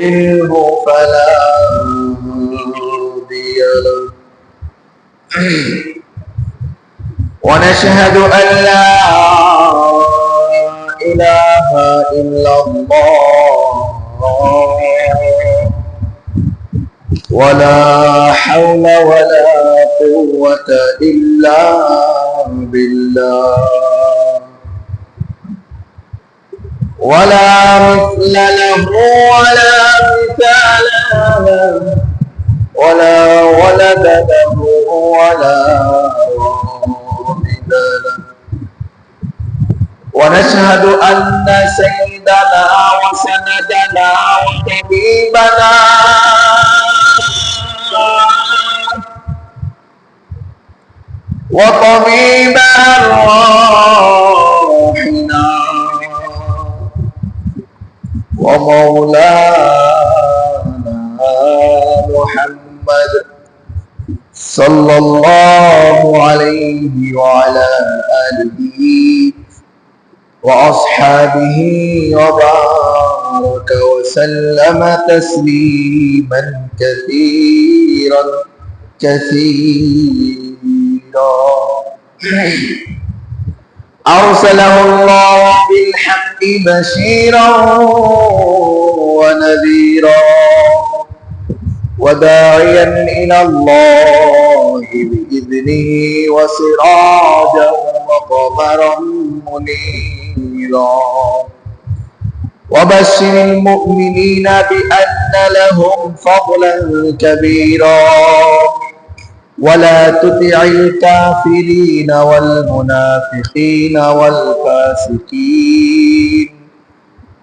منه فلا هادي له ونشهد أن لا إله إلا الله ولا حول ولا قوة إلا بالله ولا مثل له ولا مثال له ولا ولد له ولا والد له ونشهد أن سيدنا وسندنا وحبيبنا وطبيب أرواحنا ومولانا محمد صلى الله عليه وعلى آله وأصحابه وبارك وسلم تسليما كثيرا أرسله الله بالحق بشيرا ونذيرا وداعيا إلى الله بإذنه وسراجا وقمرا منيرا وبشر المؤمنين بأن لهم فضلا كبيرا ولا تطع الكافرين والمنافقين والفاسقين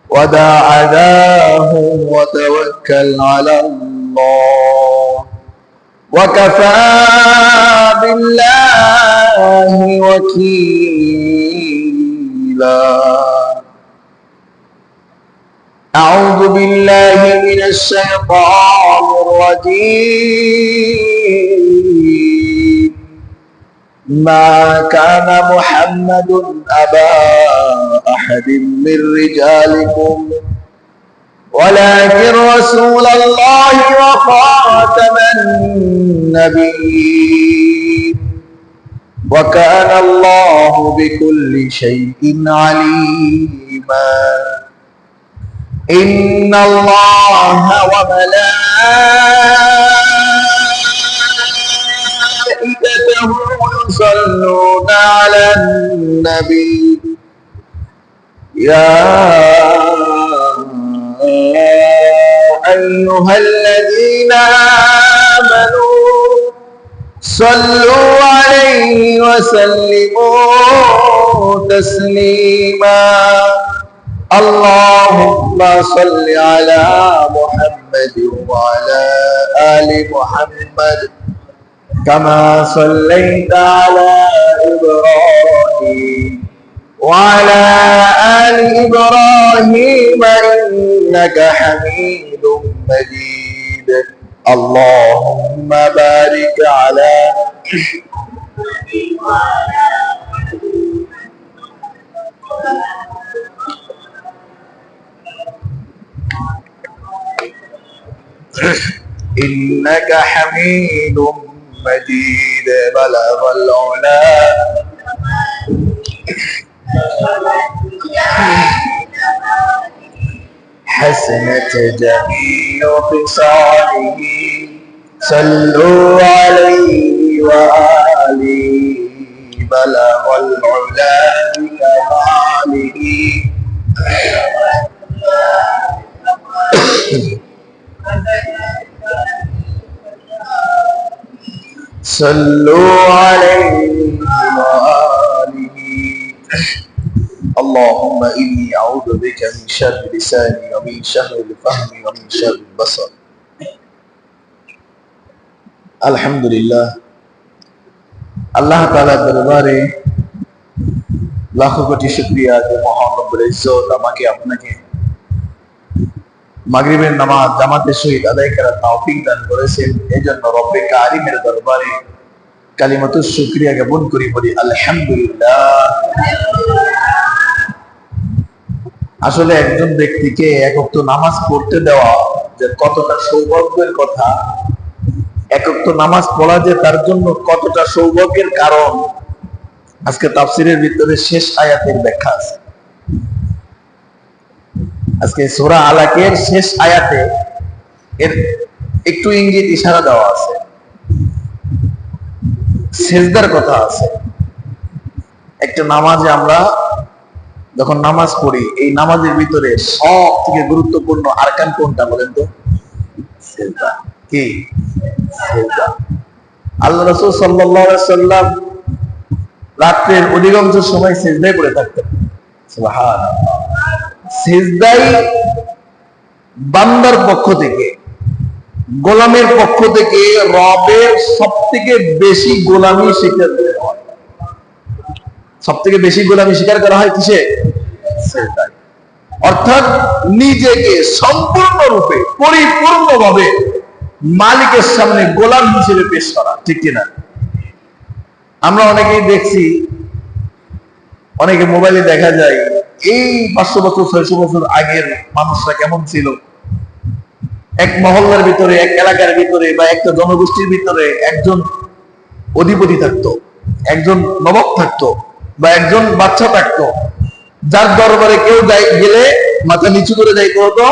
ودع أذاهم وتوكل على الله وكفى بالله وكيلا أعوذ بالله من الشيطان الرجيم ما كان محمد أبا أحد من رجالكم ولكن رسول الله وخاتم النبيين وكان الله بكل شيء عليما إن الله وملائكته يصلون على النبي يا أيها الذين آمنوا صلوا عليه وسلموا تسليما اللهم صل على محمد وعلى آل محمد كما صليت على إبراهيم وعلى آل إبراهيم إنك حميد مجيد اللهم بارك على إنك حميد مجيد بلغ العلا حسنت جميع خصاله صلوا عليه وآله بلغ العلا بكماله صلوا عليه وآله اللهم إني أعوذ بك من شر لساني ومن شر الفهم ومن شر البصر الحمد لله আল্লাহ তাআলার দরবারে লাখো কোটি শুকরিয়া যে মহান রব্বুল ইজ্জত আমাকে আপনাকে মাগরিবের নামাজ জামাতের সহিত আদায় করার তৌফিক দান করেছেন এজন্য রব্বে কারিমের দরবারে কালিমাতুশ শুকরিয়া জ্ঞাপন করি বলি আলহামদুলিল্লাহ। আসলে একজন ব্যক্তিকে এক ওয়াক্ত নামাজ পড়তে দেওয়া যে কতটা সৌভাগ্যের কথা, একক তো নামাজ পড়া যে তার জন্য কতটা সৌভাগ্যের কারণ, আজকে তাফসিরের ভিতরে শেষ আয়াতের ব্যাখ্যা আছে। আজকে সূরা আলাকের শেষ আয়াতে এর একটু ইঙ্গিত ইশারা দেওয়া আছে, সেজদার কথা আছে। একটা নামাজে আমরা যখন নামাজ পড়ি, এই নামাজের ভিতরে সব থেকে গুরুত্বপূর্ণ আরকান কোনটা বলেন তো? সেজদা। কি সেজদা? আল্লাহ রাসূল সাল্লাল্লাহু আলাইহি সাল্লাম রাতের অধিকাংশ সময় সেজদায় পড়ে থাকতেন। সুবহানাল্লাহ। সেজদাই বান্দার পক্ষ থেকে, গোলামের পক্ষ থেকে রবের সবথেকে বেশি গোলামি স্বীকার করা হয়। সবথেকে বেশি গোলামি স্বীকার করা হয় কিসে? সেজদায়। অর্থাৎ নিজেকে সম্পূর্ণরূপে পরিপূর্ণভাবে মালিকের সামনে গোলাম হিসেবে পেশ করা, ঠিক কিনা? আমরা অনেকেই দেখছি, অনেকে মোবাইলে দেখা যায় এই 500 বছর 600 বছর আগের মানুষরা কেমন ছিল। এক মহল্লার ভিতরে, এক এলাকার ভিতরে বা একটা জনগোষ্ঠীর ভিতরে একজন অধিপতি থাকতো, একজন নবাব থাকতো বা একজন বাচ্চা থাকতো, যার দরবারে কেউ গেলে মাথা নিচু করে যাইতে হতো,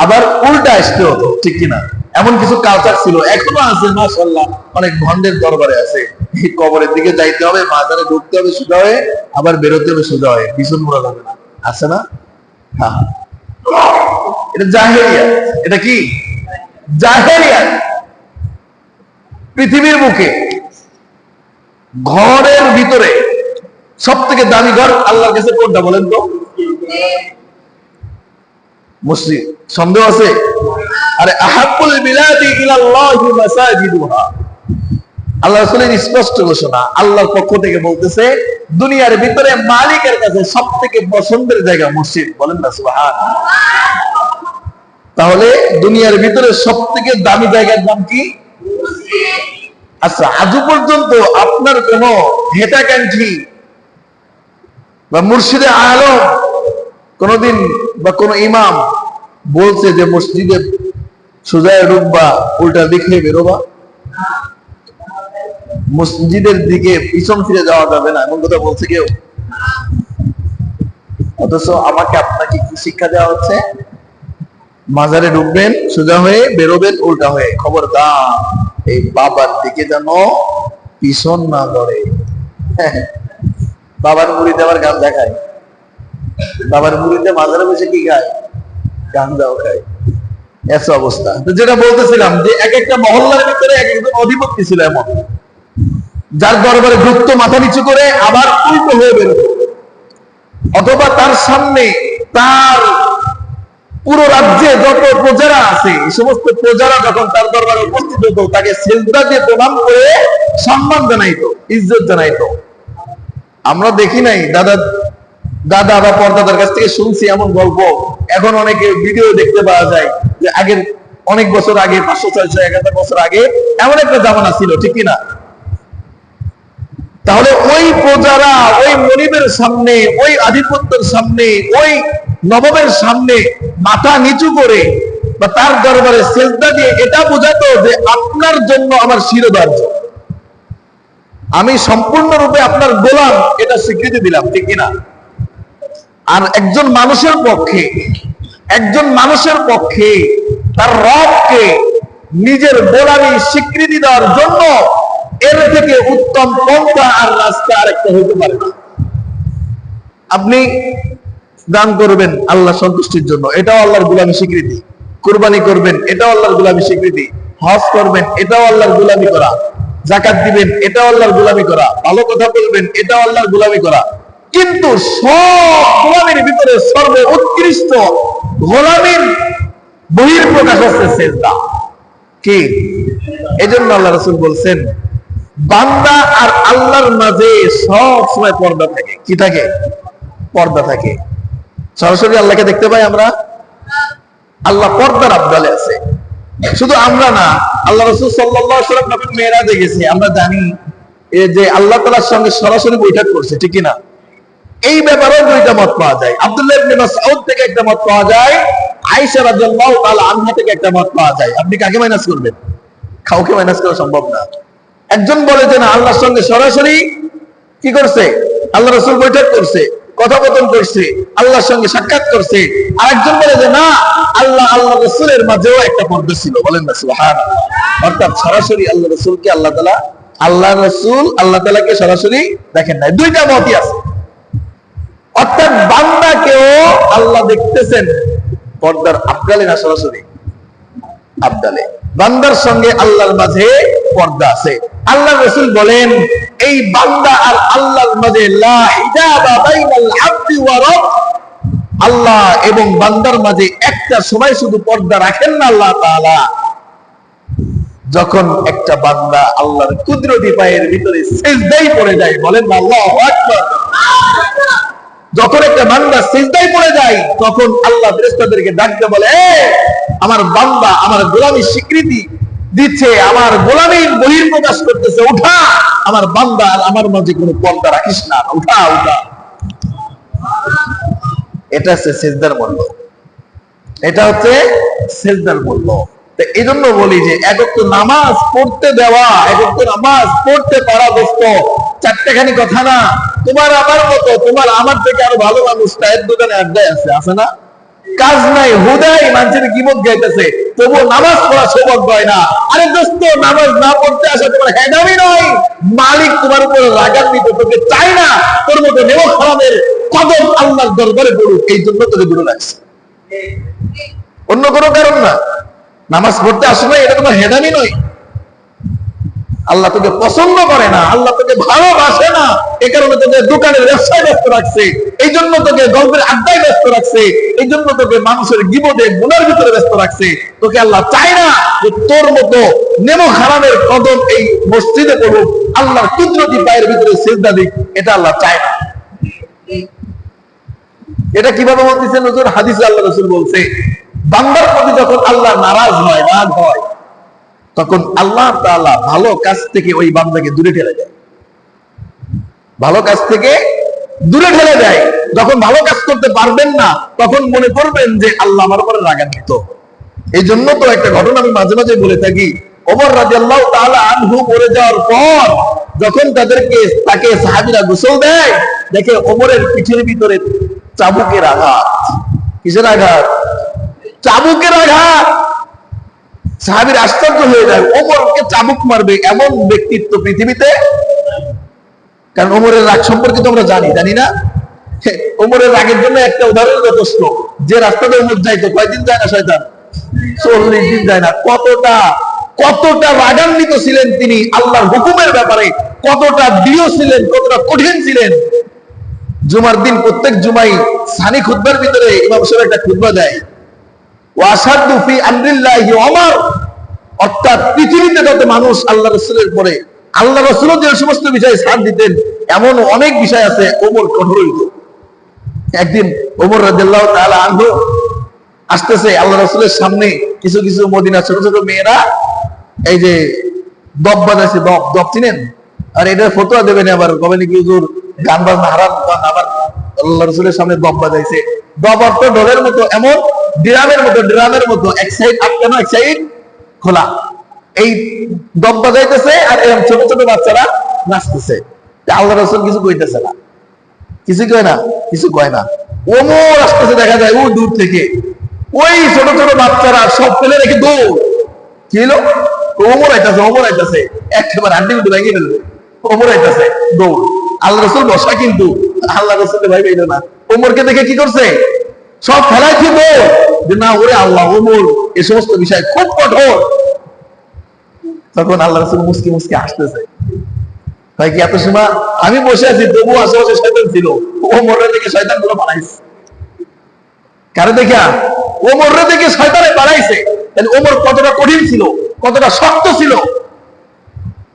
আবার উল্টা আসতে হতো, ঠিক কিনা? এমন কিছু কালচার ছিল, এখনো আছে মাশাআল্লাহ। অনেক ভন্ডের দরবারে আছে, এই কবরের দিকে যাইতে হবে, মাজারে ঢুকতে হবে সোজা হয়ে, আবার বেরোতে হবে সোজা হয়ে, পিছন মোড়া যাবে না, আছে না? হ্যাঁ, এটা জাহেলিয়াত। এটা কি জাহেলিয়াত? পৃথিবীর বুকে ঘরের ভিতরে সব থেকে দামি ঘর আল্লাহর কাছে কোনটা বলেন তো? মসজিদ। সন্দেহ আছে? আরে আহাব্বুল বিলাদি ইলাল্লাহি মাসাজিদুহা, আল্লাহ রাসূলের স্পষ্ট ঘোষণা, আল্লাহর পক্ষ থেকে বলতেছে দুনিয়ার ভিতরে মালিকের কাছে সবথেকে পছন্দের জায়গা মসজিদ। বলেন না সুবহানাল্লাহ। তাহলে দুনিয়ার ভিতরে সবথেকে দামি জায়গার নাম কি? আচ্ছা, আজও পর্যন্ত আপনার কোন হেটাকাঙ্ক্ষী বা মুর্শিদে আলম কোনদিন বা কোন ইমাম বলছে যে মসজিদে সোজা ঢুকবা, উল্টা দিকে বেরোবা, মসজিদের দিকে পিছন ফিরে যাওয়া যাবে না, এমন কথা বলছে কেউ? অথচ আমাকে আপনাকে কি শিক্ষা দেওয়া হচ্ছে? মাজারে ঢুকবেন সোজা হয়ে, বেরোবেন উল্টা হয়ে। খবরদার এই বাবার দিকে যেন পিছন না ধরে। বাবার মুড়িতে আবার গাঁজা খায়, বাবার মুড়িতে মাজারে বসে কি খায়? গাঁজাও খায়। এসব অবস্থা। তো যেটা বলতেছিলাম যে এক একটা মহল্লার ভিতরে এক একজন অধিপতি ছিল এমন, যার দরবারে ঢুকতো মাথা নিচু করে, আবার উল্টো হয়ে বেরোতো। অথবা তার সামনে তার পুরো রাজ্যে যত প্রজারা আছে, এই সমস্ত প্রজারা যখন তার দরবারে উপস্থিত হতো, তাকে সেজদা দিয়ে প্রণাম করে সম্মান জানাইতো, ইজ্জত জানাইতো। আমরা দেখি নাই দাদা বা পর্দাদার কাছ থেকে শুনছি এমন গল্প, এখন অনেকে ভিডিও দেখতে পাওয়া যায় যে আগের অনেক বছর আগে, 500 600 1000 বছর আগে এমন একটা জামানা ছিল, ঠিক কিনা? তাহলে ওই প্রজারা ওই মনিবের সামনে, ওই আধিপত্যের সামনে, ওই নবাবের সামনে মাথা নিচু করে বা তার দরবারে সেজদা দিয়ে এটা বোঝাতো যে আপনার জন্য আমার শিরোধার্য, আমি সম্পূর্ণরূপে আপনার গোলাম, এটা স্বীকৃতি দিলাম, ঠিক কিনা? আর একজন মানুষের পক্ষে তার রবকে নিজের গোলামি স্বীকৃতি দেওয়ার জন্য এর থেকে উত্তম পন্থা আর রাস্তা আরেকটা হতে পারে না। আপনি দান করবেন আল্লাহ সন্তুষ্টির জন্য, এটাও আল্লাহর গোলামি স্বীকৃতি। কুরবানি করবেন, এটাও আল্লাহর গোলামি স্বীকৃতি। হজ করবেন, এটাও আল্লাহর গোলামি করা। যাকাত দিবেন, এটাও আল্লাহর গোলামি করা। ভালো কথা বলবেন, এটাও আল্লাহর গোলামি করা। কিন্তু সব গোলামির ভিতরে সর্বোৎকৃষ্ট গোলামির বহিঃপ্রকাশ হচ্ছে সেজদা। কি? এজন্য আল্লাহ রাসূল বলছেন, বান্দা আর আল্লাহর মাঝে সব সময় পর্দা থাকে। কি থাকে? পর্দা থাকে। সরাসরি আল্লাহকে দেখতে পাই আমরা, আল্লাহ পর্দার আবদালে আছে। শুধু আমরা না, আল্লাহ রাসূল সাল্লাল্লাহু আলাইহি ওয়াসাল্লাম নবী মেরাজে গেছে, আমরা জানি যে আল্লাহ তাআলার সঙ্গে সরাসরি বৈঠক করছে, ঠিক কি না? এই ব্যাপারেও দুইটা মত পাওয়া যায়। আব্দুল্লাহ ইবনে মাসউদ থেকে একটা মত পাওয়া যায় আয়েশা রাদিয়াল্লাহু তাআলা আনহা থেকে একটা মত পাওয়া যায়। আপনি কাকে মাইনাস করবেন? কাউকে মাইনাস করা সম্ভব না। একজন বলে যে না, আল্লাহর সঙ্গে সরাসরি কি করছে, আল্লাহ রাসূল বৈঠক করছে, কথোপকথন করছে, আল্লাহর সঙ্গে সাক্ষাৎ করছে। আরেকজন বলে যে না, আল্লাহ রাসূলের মাঝেও একটা পর্দা ছিল। বলেন না সুবহানাল্লাহ। অর্থাৎ সরাসরি আল্লাহ রাসূলকে আল্লাহ রাসূল আল্লাহ তাআলাকে সরাসরি দেখেন নাই। দুইটা মতই আছে। অর্থাৎ বান্দাকেও আল্লাহ দেখতেছেন পর্দার আবদালে, না সরাসরি আবদালে। বান্দার সঙ্গে আল্লাহর মাঝে পর্দা আছে। আল্লাহ রাসূল বলেন, এই বান্দা আর আল্লাহর মাঝে লা হিজাবা বাইনাল আবদি ওয়া রাbb, আল্লাহ এবং বান্দার মাঝে একটা সময় শুধু পর্দা রাখেন না আল্লাহ তাআলা, যখন একটা বান্দা আল্লাহর কুদরতি পায়ের ভিতরে সিজদায় পড়ে যায়। বলেন না আল্লাহু আকবার। যখন একটা বান্দা সিজদায় পড়ে যায়, তখন আল্লাহ ফেরেশতাদেরকে ডাকতে বলে, আমার বান্দা আমার গোলামির স্বীকৃতি দিচ্ছে, আমার গোলামির বহিঃপ্রকাশ করতেছে, উঠা আমার বান্দা আর আমার মাঝে কোনো পর্দা রাখিস না, উঠা উঠা। এটা হচ্ছে সিজদার মূল্য, এটা হচ্ছে সিজদার মূল্য। এই জন্য বলি যে একক নামাজ পড়তে দেওয়া, একক নামাজ পড়তে পারা দোস্ত চারটেখানি কথা না। তোমার আমার মতো, তোমার আমার থেকে আরো ভালো মানুষ চায়ের দোকানে আড্ডায় আছে না? কাজ নাই, হুদাই মানুষের গীবত গাইতেছে, তবুও নামাজ পড়া সৌভাগ্য হয় না। আরে দোস্ত, নামাজ না পড়তে আসা তোমার হেদামি নয়, মালিক তোমার উপরে রাগান্বিত, তোকে চাই না তোর মতো নেমক হারামের কদম আল্লাহর দরবারে পড়ুক, এই জন্য তোকে দূরে রাখছে, অন্য কোনো কারণ না। নামাজ পড়তে আসলে এটা কোনো হেদামি নয়। আল্লাহ তোকে পছন্দ করে না, আল্লাহ তোকে ভালোবাসে না, এ কারণে তোকে দোকানের ব্যবসায় ব্যস্ত রাখছে, এই জন্য তোকে গল্পের আড্ডায় ব্যস্ত রাখছে, এই জন্য তোকে মানুষের গীবতে গুনার ভিতরে ব্যস্ত রাখছে। তোকে আল্লাহ চায় না যে তোর মতো নেমো হারামের কদম এই মসজিদে পড়ুক, আল্লাহর কুদরতি পায়ের ভিতরে সিজদা দিক, এটা আল্লাহ চায় না। এটা কিভাবে বলতেছেন হুজুর? হাদিসে আল্লাহ রাসূল বলছে, বান্দার প্রতি যখন আল্লাহ নারাজ হয়, রাগ হয়, তখন আল্লাহ তাআলা ভালো কাজ থেকে ওই বান্দাকে দূরে ঠেলে দেয়, ভালো কাজ থেকে দূরে ঠেলে দেয়। যখন ভালো কাজ করতে পারবেন না, তখন মনে করবেন যে আল্লাহ আমার উপরে রাগান্বিত। এই জন্য তো একটা ঘটনা আমি মাঝে মাঝে বলে থাকি, ওমর রাদিয়াল্লাহু তাআলা আনহু মরে যাওয়ার পর যখন তাকে সাহাবীরা গোসল দেয়, দেখে ওমরের পিঠের ভিতরে চাবুকের আঘাত। কিসের আঘাত? চাবুকের আঘাত। সাহাবীর আশ্চর্য হয়ে যায়, ওমরকে চাবুক মারবে এমন ব্যক্তিত্ব পৃথিবীতে? কারণ ওমরের রাগ সম্পর্কে তো আমরা জানি না? ওমরের রাগের জন্য একটা উদাহরণ যথেষ্ট। যে রাস্তাতে ওমর যাইতো, কয়দিন যায় না শয়তান? 40 দিন যায় না। কতটা রাগান্বিত ছিলেন তিনি আল্লাহর হুকুমের ব্যাপারে, কতটা দৃঢ় ছিলেন, কতটা কঠিন ছিলেন। জুমার দিন প্রত্যেক জুমাই সানি খুতবার ভিতরে ইমাম সাহেব একটা খুতবা দেয়, ওয়াশাদু ফি আমরিল্লাহি ওমর, অর্থাৎ পৃথিবীতে যত মানুষ আল্লাহ রাসূলের পরে, আল্লাহ রাসূল যে সমস্ত বিষয়ে সাথ দিতেন, এমন অনেক বিষয় আছে ওমর কঠোর হইত। একদিন ওমর রাদিয়াল্লাহু তাআলা আনহু আসতেছে আল্লাহ রাসূলের সামনে, কিছু কিছু মদিনা ছোট ছোট মেয়েরা এই যে দব বাজাইছে, দব চিনেন? আর এটার ফতোয়া দেবেন, আবার কবে নাকি হুজুর গান বাজনা হারাম, আবার আল্লাহ রাসূলের সামনে দব বাজাইছে। দব অর্থ ঢোলের মতো, এমন ড্রামের মতো এক সাইড আটকানো, এক সাইড খোলা। এই দব বাজাইতেছে আর এরকম ছোট ছোট বাচ্চারা নাচতেছে। আল্লাহ রাসূল কিছু কইতেছে না, কিছু কয় না। ওমর আসতেছে, দেখা যায় ও দূর থেকে, ওই ছোট ছোট বাচ্চারা সব ফেলে রেখে দৌড়। কি হলো? ওমর আইতাছে, একেবারে আড্ডি উঠে ভেঙে ফেলবে। ওমর আইতাছে, দৌড়। আল্লাহ রাসূল বসা, কিন্তু আল্লাহ রাসূলের ভাই পাইল না। ওমরকে দেখে কি করছে? সব ফেলাইছে দৌড়, যে না, ওরে আল্লাহ, ওমর এই সমস্ত বিষয় খুব কঠোর। তখন আল্লাহ রাসূল মুস্কি মুস্কি হাসতেছে, ভাই কি এত সময় আমি বসে আছি, তবু আশেপাশে শয়তান ছিল। ওমরের দিকে শয়তান গুলো বানাইছে। কারে দেখা? ওমরের দিকে শয়তানে বানাইছে। তাহলে ওমর কতটা কঠিন ছিল, কতটা শক্ত ছিল।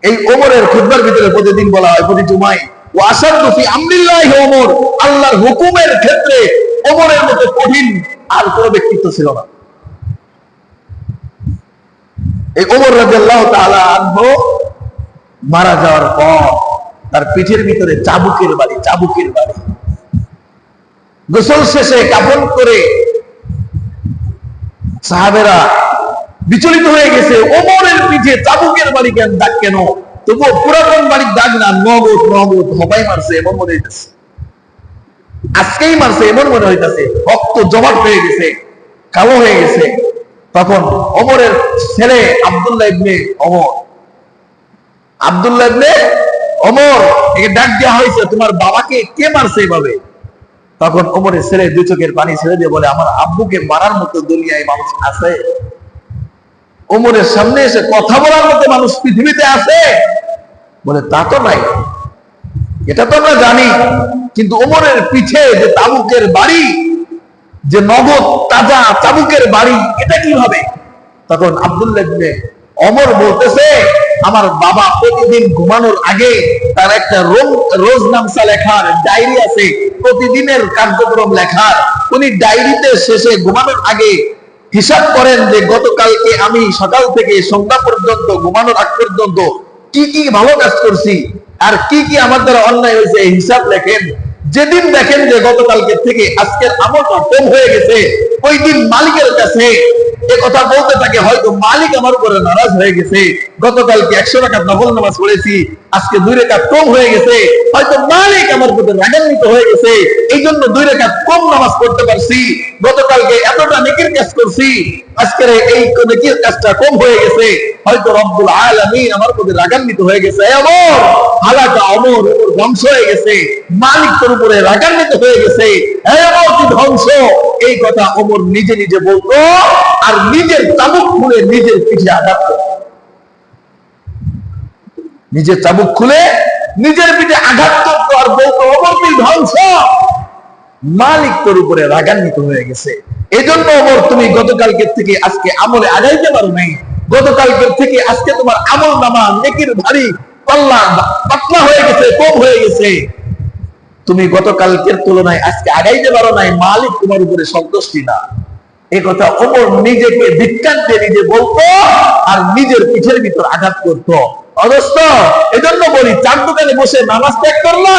এই ওমরের খুতবার ভিতরে প্রতিদিন বলা হয়, প্রতি জুমায়, ওয়াশাদু ফি আমরিল্লাহি ওমর, আল্লাহর হুকুমের ক্ষেত্রে ওমরের মতো কঠিন আর কোন ব্যক্তিত্ব ছিল না। এই ওমর রাদিয়াল্লাহু তাআলা আনহু মারা যাওয়ার পর তার পিঠের ভিতরে চাবুকের বাড়ি। গোসল শেষে কাফন করে সাহাবেরা বিচলিত হয়ে গেছে, ওমরের পিঠে চাবুকের বাড়ি কেন দাগ, কেন তবুও পুরাতন বাড়ির দাগ না, নগদ নগদ হবাই মারছে এমন মনে হইতেছে, আজকেই মারছে এমন মনে হইতেছে, রক্ত জমাট হয়ে গেছে, কালো হয়ে গেছে। তখন ওমরের ছেলে আব্দুল্লাহ ইবনে ওমর, আব্দুল্লাহ ইবনে ওমর একে ডাক দেওয়া হয়েছে, তোমার বাবাকে কে মারছে এভাবে? তখন ওমরের ছেলে দুই চোখের পানি ছেড়ে দিয়ে বলে, আমার আব্বুকে মারার মতো দুনিয়ায় মানুষ আছে? ওমরের সামনে এসে কথা বলার মতো মানুষ পৃথিবীতে আছে? বলে তা তো নাই, এটা তো আমরা জানি, কিন্তু ওমরের পিঠে যে তাবুকের বাড়ি, যে নগদ তাজা তাবুকের বাড়ি, এটা কিভাবে? তখন আব্দুল্লাহ ইবনে ওমর বলতেছে, আমার বাবা প্রতিদিন ঘুমানোর আগে তার একটা রোজনামসা লেখার ডায়েরি আছে, প্রতিদিনের কার্যক্রম লেখার। উনি ডায়েরিতে শেষে ঘুমানোর আগে হিসাব করেন যে গতকালকে আমি সকাল থেকে সন্ধ্যা পর্যন্ত ঘুমানোর আগ পর্যন্ত কি কি ভালো কাজ করছি আর কি কি আমার দ্বারা অন্যায় হয়েছে, এই হিসাব লেখেন। যেদিন দেখেন যে গতকালকে থেকে আজকের আমলটা কম হয়ে গেছে, ওই দিন মালিকের কাছে এ কথা বলতে থাকে, হয়তো মালিক আমার উপরে নারাজ হয়ে গেছে, গতকালকে 100 রাকাত নফল নামাজ পড়েছি, আজকে 2 রাকাত কম হয়ে গেছে, হয়তো মালিক আমার প্রতি রাগান্বিত হয়ে গেছে, এই জন্য 2 রাকাত কম নামাজ পড়তে পারছি, গতকালকে এতটা নেকির কাজ করছি, আজকের এই নেকির কাজটা কম হয়ে গেছে, হয়তো রব্বুল আলামিন আমার প্রতি রাগান্বিত হয়ে গেছে, ওমর হালাকা, ওমর ধ্বংস হয়ে গেছে, মালিক তোর উপরে রাগান্বিত হয়ে গেছে, ওমর তুই ধ্বংস। এই কথা ওমর নিজে নিজে বলতো আর নিজের চাবুক খুলে নিজের পিঠে আঘাত করত, নিজের চাবুক খুলে নিজের পিঠে আঘাত করত আর বলতো, ওমর তুই ধ্বংস, মালিক তোর উপরে রাগান্বিত হয়ে গেছে। এই জন্য ওমর তুমি গতকালকের থেকে আজকে আমলে আগাইতে পারো নাই, গতকালকের থেকে আজকে তোমার আমল নামা নেকির ভারী পাল্লা পাতলা হয়ে গেছে, কম হয়ে গেছে, তুমি গতকালকের তুলনায় আজকে আগাইতে পারো নাই, মালিক তোমার উপরে সন্তুষ্টি না। এই কথা ওমর নিজেকে ধিক্কার দিয়ে নিজে বলতো আর নিজের পিঠের ভিতর আঘাত করতো। অবস্থ এজন্য বলি, চার দোকানে বসে নামাজ ত্যাগ করলা,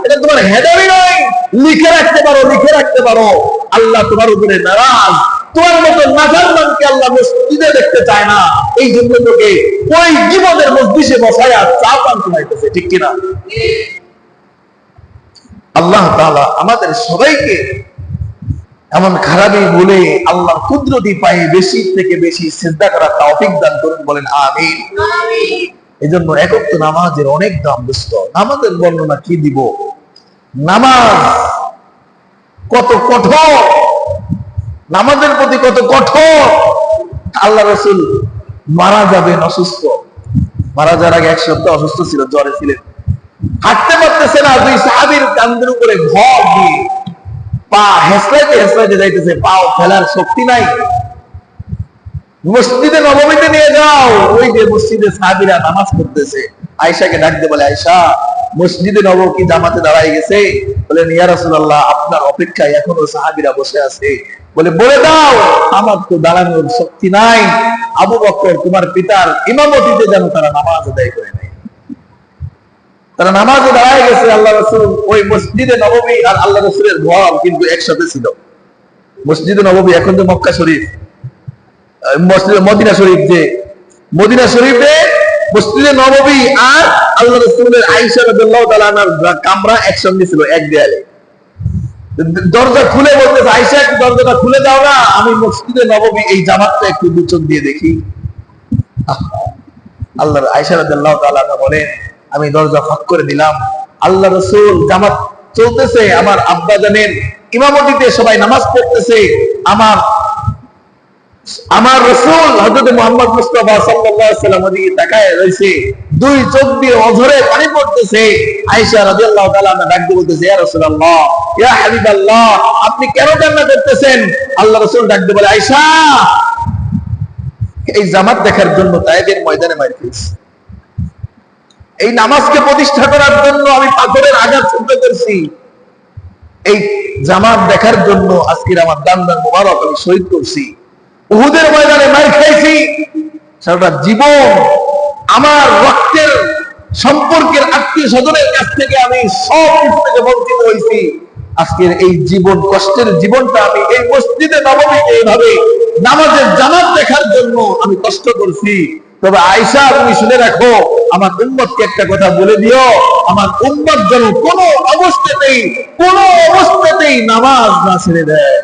এটা তোমার হেদারি নয়, লিখে রাখতে পারো, লিখে রাখতে পারো, আল্লাহ তোমার উপরে নারাজ, তোমার মতো নাফরমানকে আল্লাহ মসজিদে দেখতে চায় না, এই জন্য তোকে ওই জীবনের মজলিসে বসায়া চা পান শোনাইতেছে, ঠিক কিনা? আল্লাহ তাআলা আমাদের সবাইকে এমন খারাপই বলে আল্লাহর কুদরতি পায়ে বেশি থেকে বেশি সিজদা করার তৌফিক দান করুন, বলেন আমিন। এই জন্য একক নামাজের অনেক দাম দোস্ত, নামাজের বর্ণনা কি দিব, নামাজ কত কঠোর, নামাজের প্রতি কত কঠোর। আল্লাহ রাসূল মারা যাবেন অসুস্থ, মারা যাওয়ার আগে 1 সপ্তাহ অসুস্থ ছিল, জ্বরে ছিলেন, হাঁটতে পারতেছে না, 2 সাহাবীর কাঁধের উপরে ভর দিয়ে পা হেসলাইতে হেসলাইতে যাইতেছে, পাও ফেলার শক্তি নাই। মসজিদে নববীতে নিয়ে যাও, ওই যে মসজিদে সাহাবীরা নামাজ পড়তেছে, আয়েশাকে ডাক দিয়ে বলে, আয়েশা মসজিদে নববী কি জামাতে দাঁড়ায় গেছে? বলেন, ইয়া রাসূলুল্লাহ আপনার অপেক্ষায় এখনো সাহাবীরা বসে আছে। বলে, বলে দাও আমার তো দাঁড়ানোর শক্তি নাই, আবু বকর তোমার পিতার ইমামতিতে যেন তারা নামাজ আদায় করে নেয়। তারা নামাজে দাঁড়ায় গেছে, আল্লাহ রাসূল ওই মসজিদে নববী আর আল্লাহ রাসূলের ঘর কিন্তু একসাথে ছিল। মসজিদে নববী এখন যে মক্কা শরীফ, মদিনা শরীফ, যে মদিনা শরীফে মসজিদে নববী আর আল্লাহ রাসূলের আয়েশা রাদিয়াল্লাহু তাআলা আনহার কামরা একসঙ্গে ছিল, এক দেয়ালে। দরজা খুলে বলতেছে, আয়েশা একটু দরজাটা খুলে দাও না, আমি মসজিদে নববী এই জামাতটা একটু দুচোখ দিয়ে দেখি। আল্লাহর আয়েশা রাদিয়াল্লাহু তাআলা আনহা বলেন, আমি দরজা ফাঁক করে দিলাম, আল্লাহ রাসূল জামাত চলতেছে, আমার আব্বা জানেন ইমামতিতে সবাই নামাজ পড়তেছে, আমার রাসূল হযরত মুহাম্মদ মুস্তাফা সাল্লাল্লাহু আলাইহি ওয়াসাল্লাম ওদিকে তাকায় রইছে, 2 চোখ দিয়ে অঝরে পানি পড়তেছে। আয়েশা রাদিয়াল্লাহু তাআলা আনহা ডাক দিয়ে বলতেছে, ইয়া রাসূলুল্লাহ, ইয়া হাবিবাল্লাহ, আপনি কেন কান্না করতেছেন? আল্লাহ রাসূল ডাক দিয়ে বলে, আয়েশা এই জামাত দেখার জন্য তায়েফের ময়দানে মার খেয়েছি, এই নামাজকে প্রতিষ্ঠা করার জন্য আমি পাথরের আঘাত সহ্য করছি, এই জামাত দেখার জন্য আজকের আমার দান-দান মুবারক আমি শহীদ করছি, উহুদের ময়দানে মার খাইছি, সারাটা জীবন আমার রক্তের সম্পর্কের আত্মীয় স্বজনের কাছ থেকে আমি সব কিছু থেকে বঞ্চিত হয়েছি, আজকের এই জীবন, কষ্টের জীবনটা আমি এই মসজিদে নববীতে এইভাবে নামাজের জামাত দেখার জন্য আমি কষ্ট করছি। তবে আয়েশা, তুমি শুনে রাখো, আমার উম্মতকে একটা কথা বলে দিও, আমার উম্মত যেন কোনো অবস্থাতেই নামাজ না ছেড়ে দেয়।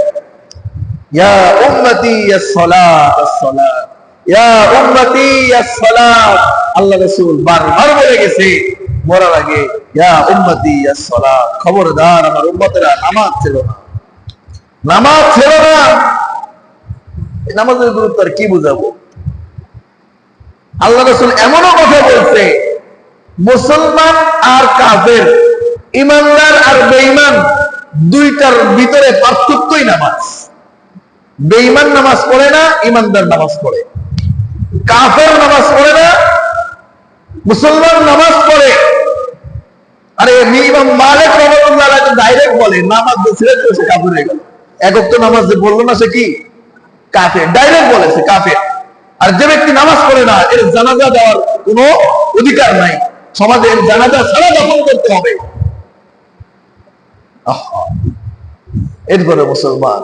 ইয়া উম্মতি আস-সালাত আস-সালাত, ইয়া উম্মতি আস-সালাত। আল্লাহ রাসূল বারবার বলে গেছে মরার আগে, ইয়া উম্মতি আস-সালাত, খবরদার আমার উম্মতেরা নামাজ ছেড়ো না, নামাজ ছেড়ো না। নামাজের গুরুত্ব আর কি বুঝাবো? আল্লাহ রাসূল এমনও কথা বলছে, মুসলমান আর কাফের, ইমানদার আর বেঈমান, দুইটার ভিতরে পার্থক্যই নামাজ। বেঈমান নামাজ পড়ে না, ইমানদার নামাজ পড়ে। কাফের নামাজ পড়ে না, মুসলমান নামাজ পড়ে। আরে ইমাম মালিক রাহমাতুল্লাহ আলাইহি ডাইরেক্ট বলে, নামাজ ছেড়ে দিলে সে কাফের হয়ে গেল। একক তো নামাজ যে বললো না, সে কি কাফের, ডাইরেক্ট বলেছে কাফের। আর যে ব্যক্তি নামাজ পড়ে না, এর জানাজা দেওয়ার কোনো অধিকার নাই, সমাজে এর জানাজা ছাড়া দাফন করতে হবে। এরপরে মুসলমান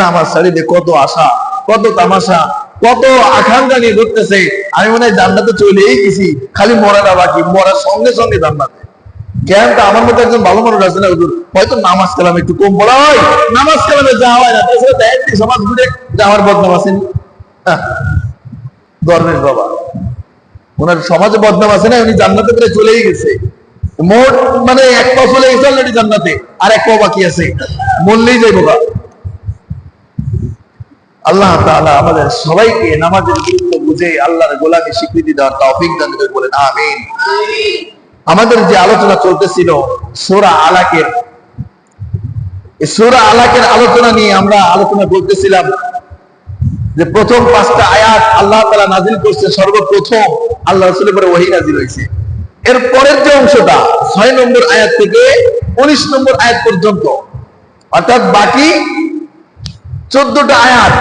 নামাজ ছাড়িয়ে কত আশা, কত তামাশা, কত আকাঙ্ক্ষা নিয়ে ঘুরতেছে, আমি মনে হয় জান্নাতে চলেই গেছি, খালি মরাটা বাকি, মরার সঙ্গে সঙ্গে জান্নাতে। কেন? আমার মতো একজন ভালো মানুষ আছে না হুজুর, হয়তো নামাজ কালাম একটু কম পড়া হয়, নামাজ কালামে যাওয়া হয় না, তাছাড়া দেখেন সমাজ ঘুরে যাওয়ার বদনাম আছেন ধর্মের বাবা, ওনার সমাজে বদনাম আছে না, উনি জান্নাতে করে চলেই গেছে। মোট মানে এক পা চলে গেছে অলরেডি জান্নাতে, আর এক পা বাকি আছে, মরলেই যাইব। আল্লাহ তাআলা আমাদের সবাইকে নামাজের গুরুত্ব বুঝে আল্লাহর গোলামি স্বীকৃতি দেওয়ার তৌফিক দান করুন, বলেন আমিন। আমাদের যে আলোচনা চলতেছিল সূরা আলাকের, এই সূরা আলাকের আলোচনা নিয়ে আমরা আলোচনা করতেছিলাম যে প্রথম 5টা আয়াত আল্লাহ তাআলা নাযিল করছে, সর্বপ্রথম আল্লাহ রাসূলের উপরে ওহী নাযিল হয়েছে। এর পরের যে অংশটা 6 নম্বর আয়াত থেকে 19 নম্বর আয়াত পর্যন্ত, অর্থাৎ বাকি 14টা আয়াত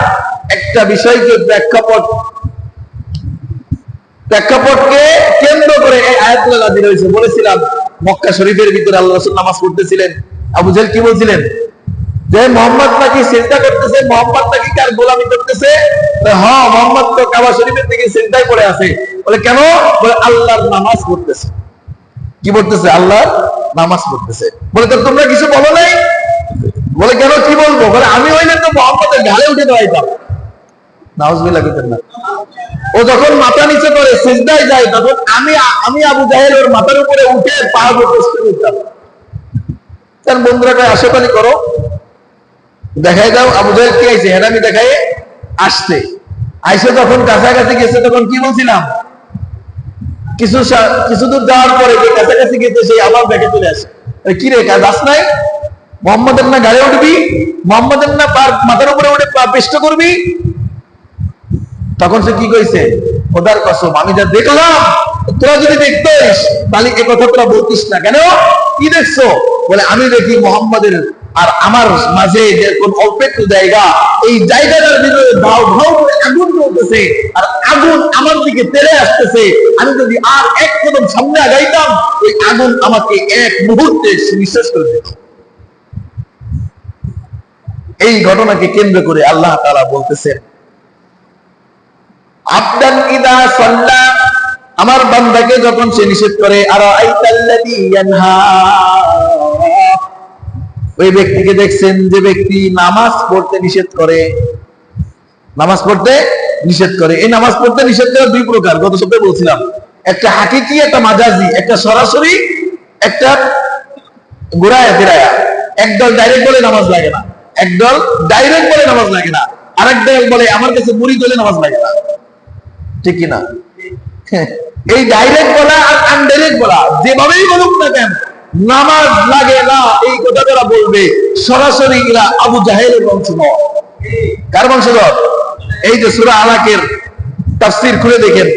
একটা বিষয়কে প্রেক্ষাপটকে কেন্দ্র করে এই আয়াতগুলো নাযিল হয়েছে। বলেছিলাম মক্কা শরীফের ভিতরে আল্লাহ রাসূল নামাজ পড়তেছিলেন, আবু জাহেল কি বলছিলেন যে মুহাম্মদ নাকি সিজদা করতেছে, মুহাম্মদ নাকি কার গোলামি করতেছে। হ্যাঁ, মুহাম্মদ তো কাবা শরীফের দিকে সিজদায় পড়ে আছে। বলে কেন? বলে আল্লাহর নামাজ পড়তেছে। কি পড়তেছে? আল্লাহর নামাজ পড়তেছে। বলে তো তোমরা কিছু বলো নাই? বলে কেন, কি বলবো? বলে আমি হইলে তো মুহাম্মদের গালে উঠে দাঁড়াইতাম। নাউজুবিল্লাহ কইতেন না। ও যখন মাথা নিচে করে সিজদায় যায়, তখন আমি আবু জাহেল ওর মাথার উপরে উঠে পা বসতে দিতাম। তার বন্ধুরা কয় আশেপানি করো, দেখাই দাও আবু জাহেল কি আইছে, হেরামি দেখাই আসছে। আইসে যখন কাছাকাছি গেছে, তখন কি বলছিলাম, কিছু দূর যাওয়ার পরে যে কাছাকাছি গেছে, সেই আবার দেখে চলে আসে। কি রে, কাজ আস নাই? মুহাম্মদের না গাড়ি উঠবি, মুহাম্মদের না মাথার উপরে উঠে পেষ্ট করবি? তখন সে কি কইছে, খোদার কসম আমি যা দেখলাম, তোরা যদি দেখতিস তাহলে এই কথা তোরা বলতিস না। কেন? কি দেখছো? বলে আমি দেখি মুহাম্মদের আর আমার মাঝে যে কোন অল্প একটু জায়গা, এই জায়গাটার ভিতরে দাও দাও করে আগুন জ্বলতেছে, আর আগুন আমার দিকে তেড়ে আসতেছে। আমি যদি আর এক কদম সামনে আগাইতাম, ওই আগুন আমাকে এক মুহূর্তে নিঃশেষ করে দিত। এই ঘটনাকে কেন্দ্র করে আল্লাহ তাআলা বলতেছেন, আবদান ইদা সাল্লা, আমার বান্দাকে যখন সে নিষেধ করে, আরাআইতাল্লাযী ইয়ানহা, ওই ব্যক্তিকে দেখছেন যে ব্যক্তি নামাজ পড়তে নিষেধ করে। নামাজ পড়তে নিষেধ করে, এই নামাজ পড়তে নিষেধ করার দুই প্রকার, গত সপ্তাহে বলছিলাম। একটা হাকিকি, একটা মাজাজি, একটা সরাসরি, একটা ঘুরায়া ফিরায়া। একদল ডাইরেক্ট বলে নামাজ লাগে না, একদল ডাইরেক্ট বলে নামাজ লাগে না, আরেক দল বলে আমার কাছে মুড়ি দলে নামাজ লাগে না। ঠিক কিনা? এই ডাইরেক্ট বলা আর আনডাইরেক্ট বলা, যেভাবেই বলুক না কেন, নামাজ লাগে না এই কথা যারা বলবে, সরাসরি এরা আবু জাহেলের বংশধর। কার বংশধর? এই যে সূরা আলাকের তাফসীর খুলে দেখেন,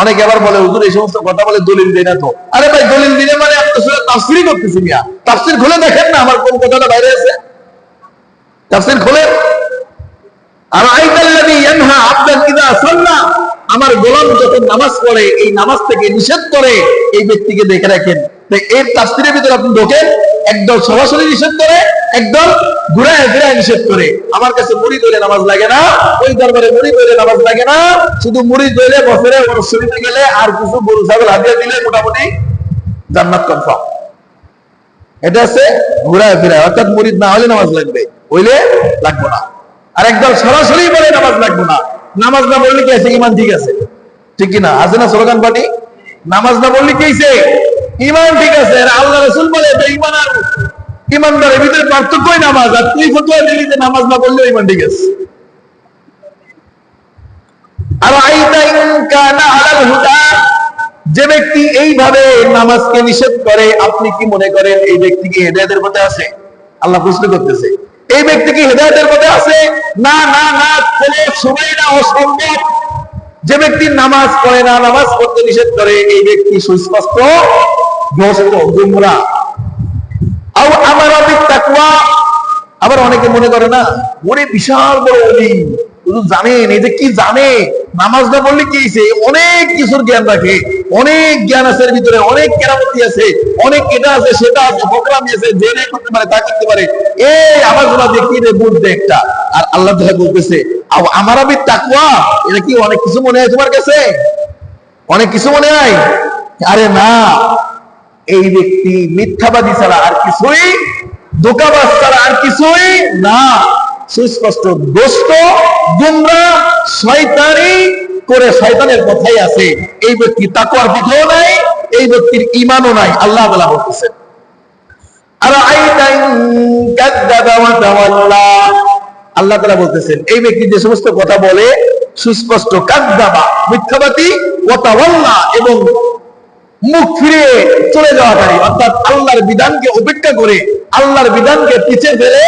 অনেকে আবার বলে হুজুর এই সমস্ত কথা বলে দলিল দেয় না তো। আরে ভাই, দলিল দিলে মানে আমি তো সূরা তাফসীরই করতেছি মিয়া। তাফসীর খুলে দেখেন না আমার কোন কথাটা বাইরে আছে, তাফসীর খুলে। আর আইতাল্লাযী ইয়ানহা আবদান ইযা সাল্লা, আমার গোলাম যখন নামাজ পড়ে, এই নামাজ থেকে নিষেধ করে, এই ব্যক্তিকে দেখে রাখেন। এর তাফসীরের ভিতরে আপনি ঢোকেন, একদল সরাসরি নিষেধ করে, একদল ঘুরায় ফিরায় নিষেধ করে। আমার কাছে মুরিদ হইলে নামাজ লাগে না, ওই দরবারে মুরিদ হইলে নামাজ লাগে না, শুধু মুরিদ হইলে বছরে ওর শরীরে গেলে আর কিছু গরু ছাগল হাতিয়ে দিলে মোটামুটি জান্নাত কনফার্ম। এটা আছে ঘুরায় ফিরায়, অর্থাৎ মুরিদ না হলে নামাজ লাগবে, হইলে লাগবে না। আর একদল সরাসরি বলে নামাজ লাগবে না। নামাজ না বললে কি আছে? ইমান ঠিক আছে, ঠিক কিনা? আছে না স্লোগান পার্টি? নামাজ না বললে কি হইছে? ইমান ঠিক আছে। আল্লাহ রাসূল বলে এটা ইমান আর ইমানদারের ভিতরে পার্থক্যই নামাজ। আর তুই ফতোয়া দিলি যে নামাজ না বললে ইমান ঠিক আছে। আর আইতা ইন কানা আলাল হুদা, যে ব্যক্তি এইভাবে নামাজকে নিষেধ করে, আপনি কি মনে করেন এই ব্যক্তি কি হেদায়েতের পথে আছে? আল্লাহ প্রশ্ন করতেছে, এই ব্যক্তি কি হেদায়েতের পথে আছে? না না না, কোন সময় না, অসম্ভব। যে ব্যক্তি নামাজ পড়ে না, নামাজ পড়তে নিষেধ করে, এই ব্যক্তি সুস্পষ্ট ভ্রষ্ট, গুমরাহ। আও আমারা বিত্তাকওয়া, আবার অনেকে মনে করে না ওরে বিশাল বড় ওলি, শুধু জানেন এই যে কি জানে, নামাজ না পড়লে কি হইছে? অনেক কিছুর জ্ঞান রাখে, অনেক জ্ঞান আছে এর ভিতরে, অনেক কেরামতি আছে, অনেক এটা আছে সেটা আছে, ফকরামি আছে, জেনে করতে পারে, তা করতে পারে। এই আওয়াজগুলো দিয়ে কি রে বুঝতে একটা। আর আল্লাহ তাআলা বলতেছে আও আমারা বিত্তাকওয়া, এটা কি অনেক কিছু মনে হয় তোমার কাছে? অনেক কিছু মনে হয়? আরে না, এই ব্যক্তি মিথ্যাবাদী ছাড়া আর কিছুই, ধোঁকাবাজ ছাড়া আর কিছুই না। সুস্পষ্ট দুষ্ট, গুমরাহ, শয়তানি করে শয়তানের পথেই আছে। এই ব্যক্তি তাকওয়ার পথেও নাই, এই ব্যক্তির ঈমানও নাই। আল্লাহ তাআলা বলতেছেন আর আইতা ইন কাযযাবা ওয়া তাওয়াল্লা, আল্লাহ তাআলা বলতেছেন এই ব্যক্তি যে সমস্ত কথা বলে, সুস্পষ্ট কাযযাবা মিথ্যাবাদী, ওয়া তাওয়াল্লা এবং মুখ ফিরে চলে যাওয়াকারী, অর্থাৎ আল্লাহর বিধানকে উপেক্ষা করে, আল্লাহর বিধানকে পিছে ফেলে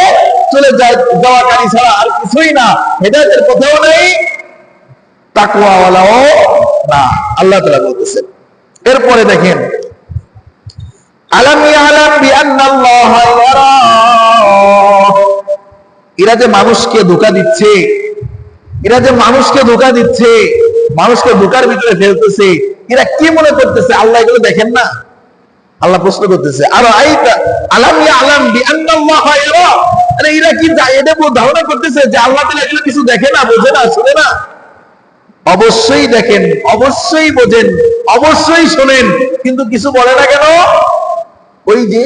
চলে যাওয়াকারী ছাড়া আর কিছুই না। হেদায়েতের পথেও নেই, তাকওয়াওয়ালাও না। আল্লাহ তাআলা বলতেছেন। এরপরে দেখেন, আলাম ইয়ালাম বিআন্নাল্লাহা ইয়ারা, এরা যে মানুষকে ধোঁকা দিচ্ছে, এরা যে মানুষকে ধোঁকা দিচ্ছে, মানুষকে ধোঁকার ভিতরে ফেলতেছে, এরা কি মনে করতেছে আল্লাহ এগুলো দেখেন না? আল্লাহ প্রশ্ন করতেছে আর আইতা আলাম ইয়ালাম বিআন্নাল্লাহা ইয়ারা, আরে এরা কি এটা ধারণা করতেছে যে আল্লাহ তাআলা এগুলো কিছু দেখে না, বোঝে না, শুনে না? অবশ্যই দেখেন, অবশ্যই বোঝেন, অবশ্যই শোনেন, কিন্তু কিছু বলে না কেন? ওই যে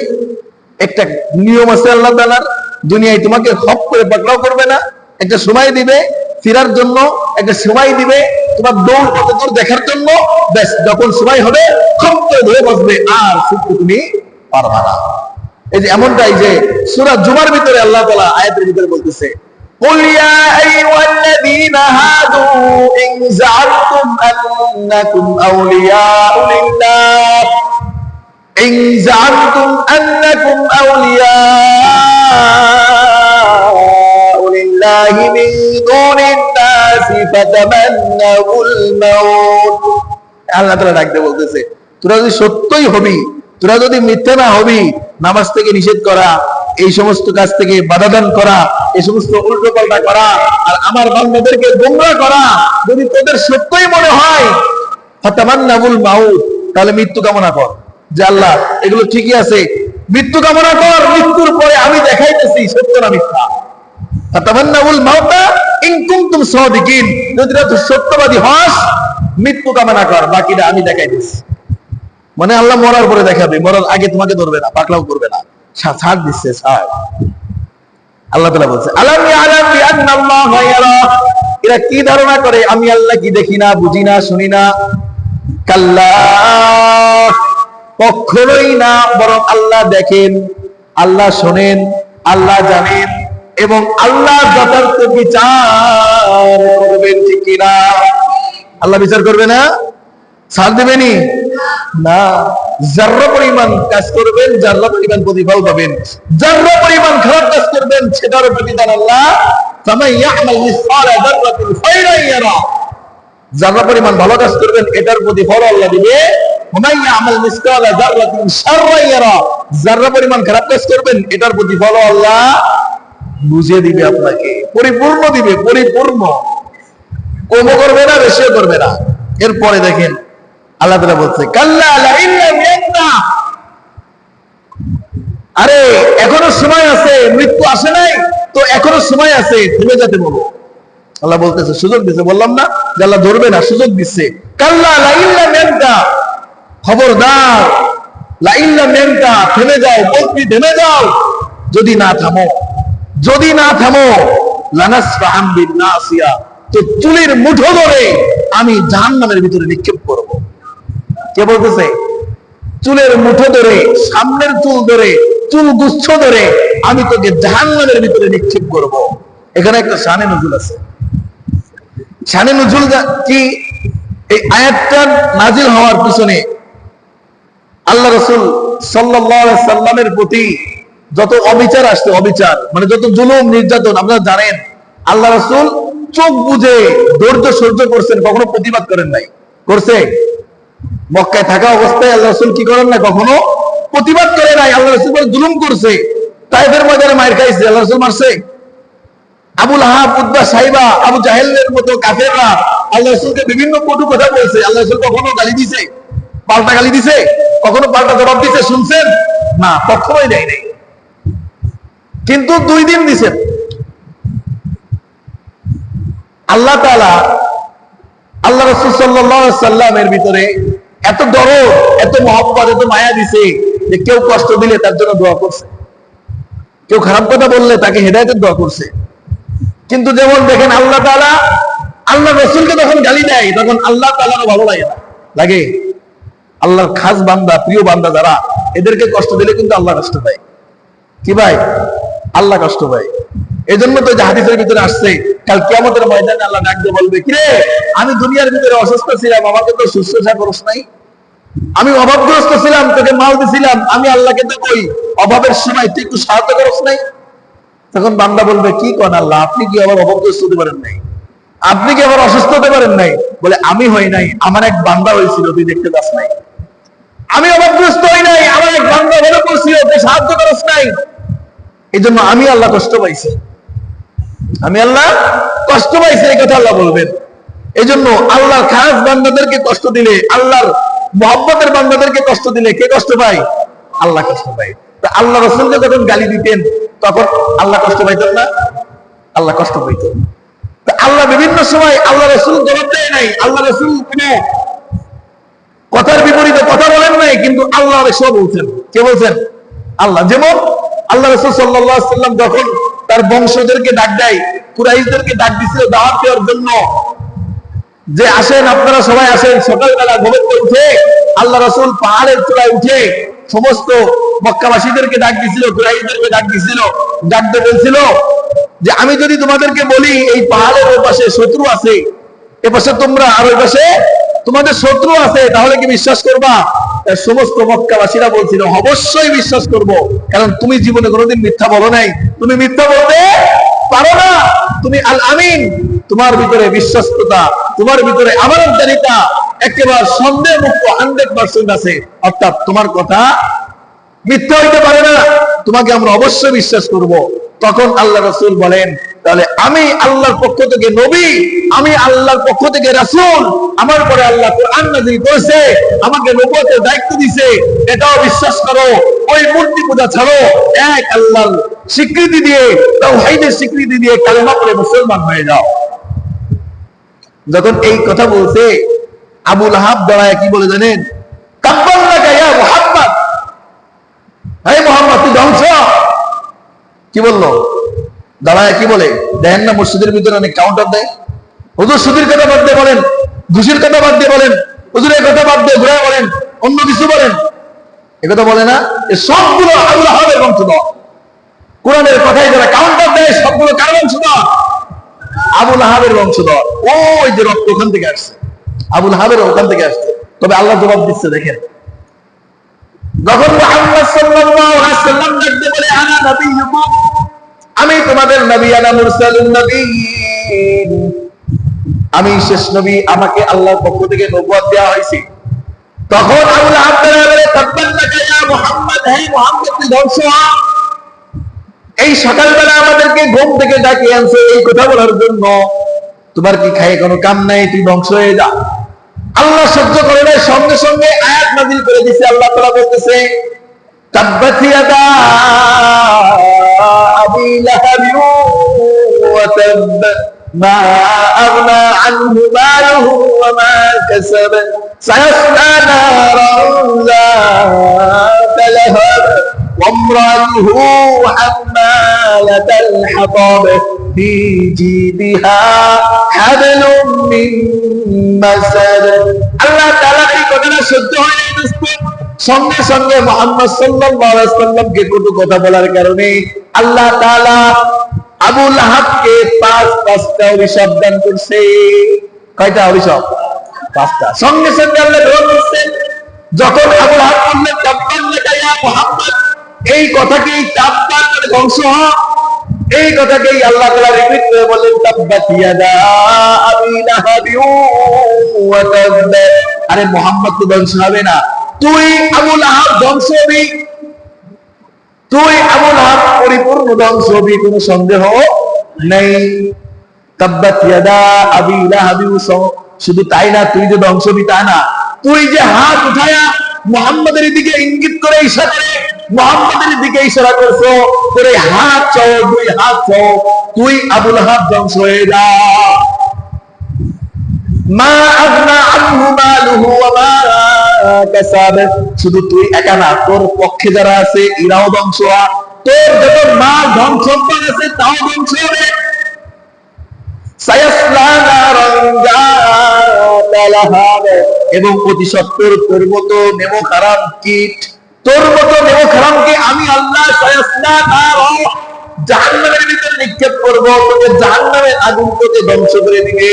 একটা নিয়ম আছে আল্লাহ তাআলার, দুনিয়ায় তোমাকে হপ করে পাকড়াও করবে না, একটা সময় দিবে ফিরার জন্য, একটা সময় দিবে তোমার দৌড় কত দূর দেখার জন্য, ব্যাস যখন সময় হবে খপ করে ধরে বসবে, আর ছুটতে তুমি পারবা না। এই যে এমনটাই যে সূরা জুমার ভিতরে আল্লাহ তাআলা আয়াতের ভিতরে বলতেছে, قل يا أيها الذين هادوا إن زعمتم أنكم أولياء لله إن زعمتم أنكم أولياء لله من دون الناس فتمنوا الموت। আল্লাহ তাআলা ডাকতে বলতেছে, তোরা যদি সত্যই হবি, তোরা যদি মিথ্যা না হবি, নামাজ থেকে নিষেধ করা, এই সমস্ত কাজ থেকে বাধাদান করা, এই সমস্ত উল্টো পাল্টা করা, আর আমার বান্দাদেরকে গোমরাহ করা যদি তোদের সত্যই মনে হয়, ফাতামান্নাউল মাউত, তাহলে মৃত্যু কামনা কর, যে আল্লাহ এগুলো ঠিকই আছে, মৃত্যু কামনা কর, মৃত্যুর পরে আমি দেখাইতেছি সত্য না মিথ্যা। ফাতামান্নাউল মাউতা ইন কুনতুম সাদিকিন, যদি তুই সত্যবাদী হস মৃত্যু কামনা কর, বাকিটা আমি দেখাইতেছি। মানে আল্লাহ মরার পরে দেখাবে, মরার আগে তোমাকে ধরবে না, পাকড়াও করবে না, ছাড় দিচ্ছে, ছাড়। আল্লাহ তাআলা বলছে আলাম ইয়ালাম বিআন্নাল্লাহা ইয়ারা, এরা কি ধারণা করে আমি আল্লাহ কি দেখি না, বুঝি না, শুনি না? কাল্লা, কখনোই না, বরং আল্লাহ দেখেন, আল্লাহ শোনেন, আল্লাহ জানেন, এবং আল্লাহ যথার্থ বিচার করবেন, ঠিক কিনা? আল্লাহ বিচার করবে না? ছাড় দেবেনি না। যাররা পরিমাণ কাজ করবেন, যাররা পরিমাণ প্রতিফল পাবেন, যাররা পরিমাণ খারাপ কাজ করবেন, সেটার প্রতিদান আল্লাহ, ফামান ইয়ামাল মিসকালা যাররাতিন খায়রান ইয়ারা, যাররা পরিমাণ ভালো কাজ করবেন এটার প্রতিফল আল্লাহ দিবে, ওমান ইয়ামাল মিসকালা যাররাতিন শাররান ইয়ারা, যাররা পরিমাণ খারাপ কাজ করবেন এটার প্রতিফল আল্লাহ বুঝিয়ে দিবে, আপনাকে পরিপূর্ণ দিবে, পরিপূর্ণ, কমও করবে না, বেশিও করবে না। এরপরে দেখেন আল্লাহ তাআলা বলছে কাল্লা লা ইল্লাম ইয়ান্তা, আরে এখনো সময় আছে, মৃত্যু আসে নাই তো এখনো সময় আছে, থেমে যেতে বলো। আল্লাহ বলতেছে সুযোগ দিচ্ছে, বললাম না যে আল্লাহ ধরবে না, সুযোগ দিচ্ছে। কাল্লা লাইল্লা মেনকা, খবরদার, লাইল্লা মেনকা, থেমে যাও, বলবি থেমে যাও, যদি না থামো, যদি না থামো, লানাসফা বিন নাসিয়া, তো চুলের মুঠো ধরে আমি জাহান্নামের ভিতরে নিক্ষেপ করব। কে বলতেছে? চুলের মুঠো ধরে, সামনের চুল ধরে, চুল গুচ্ছ ধরে আমি তোকে জাহান্নামের ভিতরে নিক্ষেপ করব। এখানে একটা শানে নজুল আছে। শানে নজুল কি? এই আয়াতটা নাজিল হওয়ার পিছনে আল্লাহ রাসূল সাল্লাল্লাহু আলাইহি সাল্লামের প্রতি যত অবিচার আসছে, অবিচার মানে যত জুলুম নির্যাতন আপনারা জানেন, আল্লাহ রাসূল চোখ বুঝে ধৈর্য সহ্য করছেন, কখনো প্রতিবাদ করেন নাই। করছে? মক্কায় থাকা অবস্থায় আল্লাহ রাসূল কি করেন না, কখনো প্রতিবাদ করে নাই। আল্লাহ রাসূল জুলুম করছে, তাইফের ময়দানে মার খাইছে, আল্লাহ রাসূল মারছে? আবু লাহাব, উতবা, সাইবা, আবু জাহেলের মতো কাফেররা আল্লাহ রাসূলকে বিভিন্ন কটু কথা বলছে, আল্লাহ রাসূল কখনো গালি দিছে? পাল্টা গালি দিছে? কখনো পাল্টা জবাব দিছে শুনছেন? না, কখনোই দেয় নাই। কিন্তু 2 দিন দিছেন। আল্লাহ তাআলা আল্লাহ রাসূল সাল্লাল্লাহু আলাইহি সাল্লামের ভিতরে এত দরদ, এত মহব্বত, এত মায়া দিছে যে কেউ কষ্ট দিলে তার জন্য দোয়া করছে, কেউ খারাপ কথা বললে তাকে হেদায়েতের দোয়া করছে। কিন্তু যেমন দেখেন আল্লাহ তাআলা আল্লাহ রাসূলকে যখন গালি দেয় তখন আল্লাহ তাআলারও ভালো লাগে না, লাগে? আল্লাহর খাস বান্দা, প্রিয় বান্দা যারা, এদেরকে কষ্ট দিলে কিন্তু আল্লাহ কষ্ট পায়। কি ভাই? আল্লাহ কষ্ট পায়। এজন্য তো হাদিসের ভিতরে আসছে, কাল কিয়ামতের ময়দানে আল্লাহ ডাক দিয়ে বলবে, কি রে, আমি দুনিয়ার ভিতরে অসুস্থ ছিলাম, আমাকে তো শুশ্রূষা করছ নাই, আমি অভাবগ্রস্ত ছিলাম, তোকে মাল দিছিলাম, আমি আল্লাহকে তো কই অভাবের সময় তুই একটু সাহায্য করছ নাই। তখন বান্দা বলবে, কি কোন আল্লাহ, আপনি কি আবার অভাবগ্রস্ত হতে পারেন নাই? আপনি কি আবার অসুস্থ হতে পারেন নাই? বলে, আমি হই নাই, আমার এক বান্দা হয়েছিল, তুই দেখতে পাস নাই। আমি অভাবগ্রস্ত হই নাই, আমার এক বান্দা ভালো করছিল, তুই সাহায্য করছ নাই। এই জন্য আমি আল্লাহ কষ্ট পাইছি, আমি আল্লাহ কষ্ট পাইছি, এই কথা আল্লাহ বলবেন। এই জন্য আল্লাহর খাস বান্দাদেরকে কষ্ট দিলে, আল্লাহর মহব্বতের বান্দাদেরকে কষ্ট দিলে কে কষ্ট পায়? আল্লাহ কষ্ট পায়। তো আল্লাহ রাসূলকে যখন গালি দিতেন তখন আল্লাহ কষ্ট পাইতেন না? আল্লাহ কষ্ট পাইতেন। তো আল্লাহ বিভিন্ন সময় আল্লাহ রাসূল জবাব দেয় নাই, আল্লাহ রাসূল কোনো কথার বিপরীতে কথা বলেন নাই, কিন্তু আল্লাহ রাসূল বলছেন। কে বলছেন? আল্লাহ। যেমন আল্লাহ রাসূল সাল্লাল্লাহু আলাইহি সাল্লাম যখন তার বংশদেরকে ডাক দেয়, কুরাইশদেরকে ডাক দিছিল দাওয়াত দেওয়ার জন্য, যে আসেন, আপনারা সবাই আসেন। সকালবেলা ঘুম থেকে উঠে আল্লাহ রাসূল পাহাড়ের চূড়ায় উঠে সমস্ত মক্কাবাসীদেরকে ডাক দিছিল, কুরাইশদেরকে ডাক দিছিল, ডাক দিয়ে বলছিল যে আমি যদি তোমাদেরকে বলি এই পাহাড়ের ওই পাশে শত্রু আছে, এ পাশে তোমরা, আর ওই পাশে তোমাদের শত্রু আছে, তাহলে কি বিশ্বাস করবা? সমস্ত মক্কাবাসীরা বলছিল, অবশ্যই বিশ্বাস করব, কারণ তুমি জীবনে কোনোদিন মিথ্যা বলো নাই, তুমি মিথ্যা বলতে পারো না, তুমি আল আমিন, তোমার ভিতরে বিশ্বস্ততা, তোমার ভিতরে আমানতদারিতা একেবারে সন্দেহ মুক্ত 100% আছে, অর্থাৎ তোমার কথা মিথ্যা হইতে পারে না, তোমাকে আমরা অবশ্যই বিশ্বাস করব। তখন আল্লাহ রাসূল বলেন, তাহলে আমি আল্লাহর পক্ষ থেকে নবী, আমি আল্লাহর পক্ষ থেকে রাসূল, আমার পরে আল্লাহ কোরআন নাযিল করেছে, আমাকে নবুয়তের দায়িত্ব দিয়েছে, এটাও বিশ্বাস করো। ওই মূর্তি পূজা ছাড়ো, এক আল্লাহর স্বীকৃতি দিয়ে, তাওহীদের স্বীকৃতি দিয়ে কালেমা পড়ে মুসলমান হয়ে যাও। যখন এই কথা বলছে, আবু লাহাব দাঁড়ায় কি বলে জানেন? তাব্বাল্লাকা ইয়া মুহাম্মদ, হে মুহাম্মদ তুই ধ্বংস। কি বললো? দাঁড়ায় কি বলে? দেখেন না মসজিদের ভিতরে অনেক কাউন্টার দেয়, হুজুর সুদের কথা বাদ দিয়ে বলেন, ঘুষের কথা বাদ দিয়ে বলেন, হুজুর এই কথা বাদ দিয়ে ঘুরে বলেন, অন্য কিছু বলেন, একথা বলে না? এই সবগুলো আবু লাহাবের বংশধর। কোরআনের কথাই যারা কাউন্টার দেয় সবগুলো কার বংশধর? আবু লাহাবের বংশধর। ওই যে রক্ত ওখান থেকে আসছে, আবু লাহাবের ওখান থেকে আসছে। তবে আল্লাহ জবাব দিচ্ছে, দেখেন, যখন মুহাম্মদ সাল্লাল্লাহু আলাইহি ওয়াসাল্লাম ডাকতে বলে, আনা নবিয়্যুকুম, আমি তোমাদের নবী, আনা মুরসালুন নবিয়্যিন, আমি শেষ নবী, আমাকে আল্লাহর পক্ষ থেকে নবুয়ত দেওয়া হয়েছে। তখন আবু লাহাব বলে, তাব্বাল্লাকা ইয়া মুহাম্মদ, হে মুহাম্মদ তুই ধ্বংস হ। এই সকালবেলা আমাদেরকে ঘুম থেকে ডাকে আনছে এই কথা বলার জন্য, তোমার কি খায় কোনো কাম নাই, তুই ধ্বংস হয়ে যা। আল্লাহ সহ্য করে নাই, সঙ্গে সঙ্গে আয়াত নাযিল করে দিয়েছে। আল্লাহ তাআলা বলতেছে, তাব্বাত ইয়াদা আবি লাহাব ওয়া তাব মা আগনা আনহু মালুহু ওয়া মা কাসাব সায়াসলা নারান যাতা লাহাব وامرأته حمالة الحطب في جيدها حبل من مسد আল্লাহ তাআলা এই কথাটা সহ্য হয় না সঙ্গে সঙ্গে মুহাম্মদ সাল্লাল্লাহু আলাইহি ওয়াসাল্লামকে কোনো কথা বলার কারণে আল্লাহ তাআলা আবু লাহাবকে পাঁচটা অভিশাপ দান করছে। কয়টা অভিশাপ? পাঁচটা। সঙ্গে সঙ্গে আল্লাহ গ্রহণ করছেন। যখন আবু লাহাব বললেন তাব্বাত লাকা ইয়া মুহাম্মদ, এই কথাকেই তাব্বাত মানে ধ্বংস হ, এই কথাকেই আল্লাহ তাআলা রিপিট করে বলেন তাব্বাত ইয়াদা আবি লাহাব ওয়া তাব। আরে মুহাম্মদ তো ধ্বংস হবে না, তুই আবু লাহাব ধ্বংস হবি, তুই আবু লাহাব পরিপূর্ণ ধ্বংস হবি, কোনো সন্দেহ নেই। তাব্বাত ইয়াদা আবি লাহাব, শুধু তাই না, তুই যে ধ্বংস হবি তা না, তুই যে হাত উঠায়া মুহাম্মাদের দিকে ইঙ্গিত করে ইশারা করে মুহাম্মাদের দিকে ইশারা করছো, তোর এই হাত চাও, দুই হাত চাও, তুই আবু লাহাব ধ্বংস হয়ে যা। মা আগনা আনহু মালুহু ওয়া মা কাসাব, শুধু তুই একা না, তোর পক্ষে যারা আছে এরাও ধ্বংস হওয়া, তোর যত মাল ধন সম্পদ আছে তাও ধ্বংস হবে। সায়াসলা নারান যাতা লাহাব, এবং অতি সত্বর তোর মতো নেমক হারাম কীট, তোর মতো নেমক হারামকে আমি আল্লাহ সায়াসলা নারান জাহান্নামের ভিতরে নিক্ষেপ করব, তোকে জাহান্নামের আগুন তোকে ধ্বংস করে দিবে।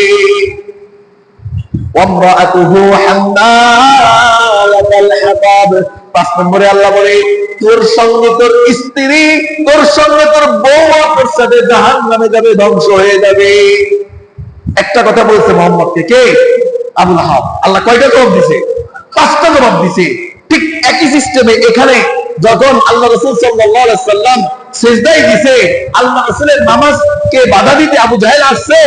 ওয়ামরাআতুহু হাম্মালাতাল হাতাব, 5 নম্বরে আল্লাহ বলে তোর সঙ্গে তোর স্ত্রী, তোর সঙ্গে তোর বউ তোর সাথে জাহান্নামে যাবে, ধ্বংস হয়ে যাবে। একটা কথা বলছে মুহাম্মদকে, কে? আবু লাহাব। আল্লাহ কয়টা জবাব দিছে? 5টা জবাব দিছে। ঠিক একই সিস্টেমে এখানে যখন আল্লাহ রাসূল সাল্লাল্লাহু আলাইহি সাল্লাম সিজদায় দিছে, আল্লাহ রাসূলের নামাজকে বাধা দিতে আবু জাহেল আসছে,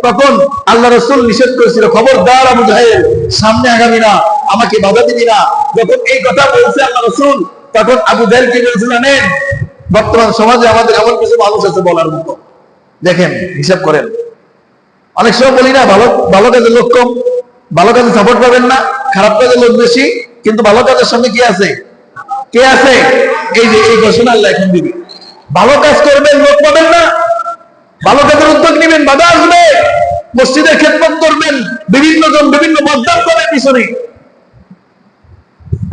তখন আল্লাহ রাসূল নিষেধ করেছিল, খবরদার আবু জাহেল, সামনে আগামী না, আমাকে বাধা দিবি না। যখন এই কথা বলছে আল্লাহ রাসূল, তখন আবু জাহেল কি বলেছিল জানেন? বর্তমান সমাজে আমাদের এমন কিছু মানুষ আছে বলার মতো, দেখেন হিসাব করেন, অনেক সময় বলি না ভালো ভালো কাজে লোক কম, ভালো কাজে সাপোর্ট পাবেন না, খারাপ কাজে লোক বেশি, কিন্তু ভালো কাজের সঙ্গে কি আছে? কে আছে? এই যে এই ঘোষণা আল্লাহ এখন দিবে, ভালো কাজ করবেন লোক পাবেন না, ভালো কাজের উদ্যোগ নেবেন বাধা আসবে, মসজিদের খেদমত করবেন বিভিন্ন জন বিভিন্ন বদনাম করে পিছনে,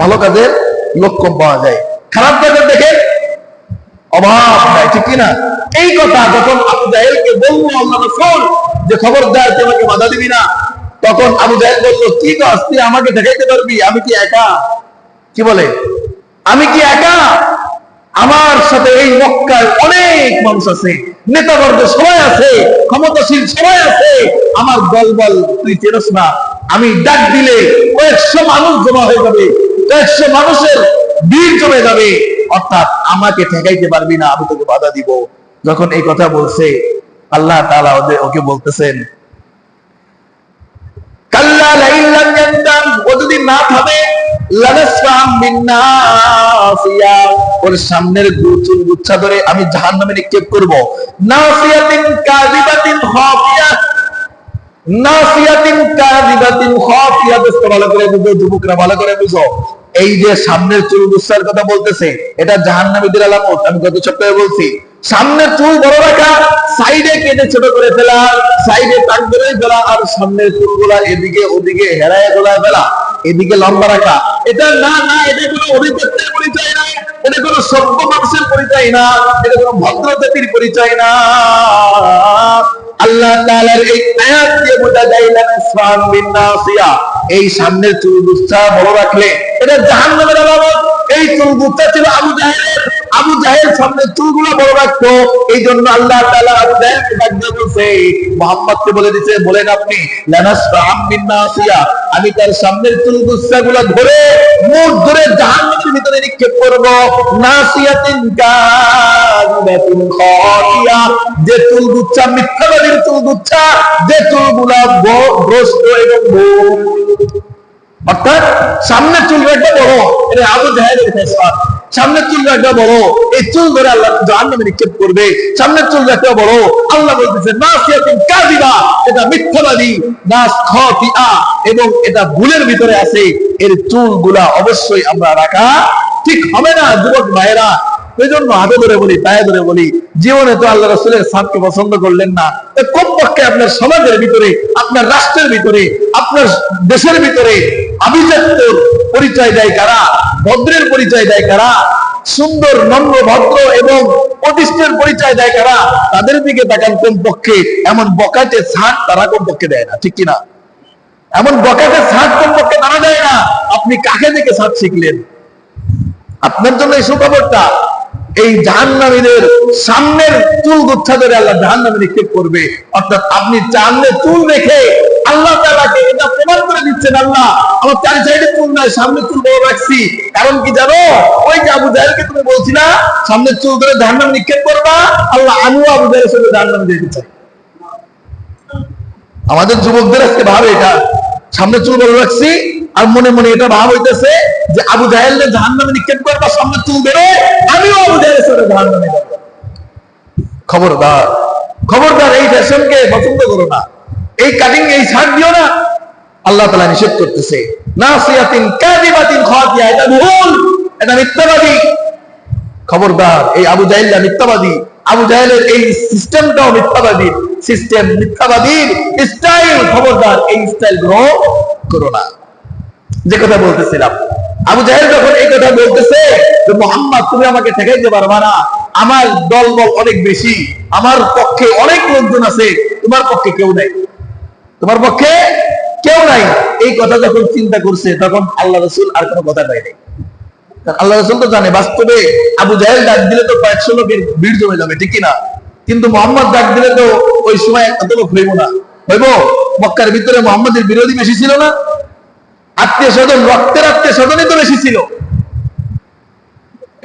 ভালো কাজের লোক কম পাওয়া যায়, খারাপ কাজের দেখে অভাব নাই, ঠিক কিনা? এই কথা যখন আবু জাহেলকে বলবো আল্লাহ রাসূল যে খবরদার তোমাকে বাধা দিবি না, তখন আবু জাহেল বলল কি কাজ তুই আমাকে দেখাইতে পারবি? আমি কি একা? কি বলে? আমি কি একা? আমার সাথে এই মক্কায় অনেক মানুষ আছে, নেতাবর্গ সবাই আছে, ক্ষমতাশীল সবাই আছে, আমার দলবল তুই চেনস না, আমি ডাক দিলে কয়েকশো মানুষ জমা হয়ে যাবে, কয়েকশো মানুষের ভিড় জমে যাবে, অর্থাৎ আমাকে ঠেকাইতে পারবি না, আমি তোকে বাধা দিব। যখন এই কথা বলছে আল্লাহ তাআলা ওকে বলতেছেন কাল্লা লাইন লাম ইয়ান্তাম, ও যদি না থামে লানাসফাম বিন্নাসিয়া, ওর সামনের চুল গুচ্ছা ধরে আমি জাহান্নামে নিক্ষেপ করব। নাসিয়াতিন কাযিবাতিন খাফিয়া, নাসিয়াতিন কাযিবাতিন খাফিয়া, দোস্ত ভালো করে বুঝো, যুবকরা ভালো করে বুঝো, এই যে সামনের চুল গুচ্ছার কথা বলতেছে এটা জাহান্নামীদের আলামত। আমি গত সপ্তাহে বলছি সামনের চুল বড় রাখা, সাইডে কেটে ছোট করে ফেলা, সাইডে টাক ধরে ফেলা, আর সামনের চুলগুলা এদিকে ওদিকে হেরায় গোলায় ফেলা, এদিকে লম্বা রাখা, এটা না না, এটা কোনো অভিজ্ঞতার পরিচয় না, এটা কোনো সভ্য মানুষের পরিচয় না, এটা কোনো ভদ্র জাতির পরিচয় না। আল্লাহ তাআলার এই আয়াত দিয়ে বোঝা যায় লানাসফাম বিন্নাসিয়া, এই সামনের চুল গুচ্ছা বড় রাখলে এটা জাহান্নামের আলামত। এই চুল গুচ্ছা ছিল আবু জাহেলের, আবু জাহেল সামনের চুলগুলো বড় রাখতো, এই জন্য আল্লাহ তাআলা আবু জাহেলকে ডাক দিয়ে বলছে, মুহাম্মদকে বলে দিয়েছে, বলেন আপনি লানাসফাম বিন্নাসিয়া, আমি তার সামনের চুল গুচ্ছাগুলো ধরে মুখ ধরে জাহান্নামের ভিতরে নিক্ষেপ করব। নাসিয়াতিন কাযিবাতিন খাফিয়া, যে চুল গুচ্ছা মিথ্যাবাদীর চুল গুচ্ছা, যে চুলগুলা ভ্রষ্ট এবং ভুল, অর্থাৎ সামনের চুল একটা বড়, এটা আবু জাহেলের ফেসলা। সামনের চুল রাখা বড়, এই চুল ধরে আল্লাহ জাহান্নামে নিক্ষেপ করবে। সামনের চুল রাখা বড়, আল্লাহ বলতেছে নাসিয়াতিন কাযিবা, এটা মিথ্যাবাদী, নাস খাতিয়া, এবং এটা ভুলের ভিতরে আছে। এর চুলগুলা অবশ্যই আমরা রাখা ঠিক হবে না। যুবক ভাইয়েরা, এই জন্য হাতে ধরে বলি, পায়ে ধরে বলি, জীবনে তো আল্লাহ রাসূলের সাথকে পছন্দ করলেন না, কমপক্ষে আপনার সমাজের ভিতরে, আপনার রাষ্ট্রের ভিতরে, আপনার দেশের ভিতরে আভিজাত্যের পরিচয় দেয় কারা, ভদ্রের পরিচয় দেয় কারা, সুন্দর নম্র ভদ্র এবং প্রতিষ্ঠের পরিচয় দেয় কারা, তাদের দিকে তাকান। কমপক্ষে এমন বকাটে ছাড় তারা কমপক্ষে দেয় না, ঠিক কিনা? এমন বকাটে ছাড় কমপক্ষে তারা দেয় না। আপনি কাকে দেখে ছাড় শিখলেন? আপনার জন্য এই সুখবরটা, এই জাহান্নামীদের সামনের চুল গুচ্ছা ধরে আল্লাহ জাহান্নামে নিক্ষেপ করবে। অর্থাৎ আপনি সামনে চুল রেখে আল্লাহ তাআলাকে এটা প্রমাণ করে দিচ্ছেন, আল্লাহ আমার চারি সাইডে চুল নাই, সামনে চুল বড় রাখছি। কারণ কি জানো? ওই যে আবু জাহেলকে তুমি বলছিলা সামনের চুল ধরে জাহান্নামে নিক্ষেপ করবা, আল্লাহ আমিও আবু জাহেলের সঙ্গে জাহান্নামে যেতে চাই। আমাদের যুবকদের আজকে ভাবে এটা, সামনে চুল বড় রাখছি আর মনে মনে এটা ভাব হইতেছে যে আবু জাহেলকে জাহান্নামে নিক্ষেপ করবা, সামনে চুল বেরো, আমিও আবু জাহেলের সাথে জাহান্নামে যাব। খবরদার, খবরদার, এই ফ্যাশনকে পছন্দ করো না, এই কাটিং, এই শার্ট দিও না। আল্লাহ তাআলা নিষেধ করতেছে নাসিয়াতিন কাযিবাতিন খাতিয়া, এটা ভুল, এটা মিথ্যাবাদী। খবরদার, এই আবু জাহেল মিথ্যাবাদী, আবু জাহেলের এই সিস্টেমটাও মিথ্যাবাদী সিস্টেম, মিথ্যাবাদীর স্টাইল। খবরদার, এই স্টাইল গ্রহণ করো না। যে কথা বলতেছিলাম, আবু জাহেল যখন এই কথা বলতেছে যে মুহাম্মদ তুমি আমাকে ঠেকাইতে পারবা না, আমার দলবল অনেক বেশি, আমার পক্ষে অনেক লোকজন আছে, তোমার পক্ষে কেউ নাই, তোমার পক্ষে কেউ নাই, এই কথা যখন চিন্তা করছে তখন আল্লাহ রাসূল আর কোনো কথা নাই। আল্লাহ রাসূল তো জানে বাস্তবে আবু জাহেল ডাক দিলে তো কয়েকশো লোকের ভিড় জমে যাবে, ঠিক কিনা? কিন্তু মুহাম্মদ ডাক দিলে তো ওই সময় এত লোক হইব না। হইব? মক্কার ভিতরে মুহাম্মদের বিরোধী বেশি ছিল না? আত্মীয় স্বজন, রক্তের আত্মীয় স্বজনই তো বেশি ছিল।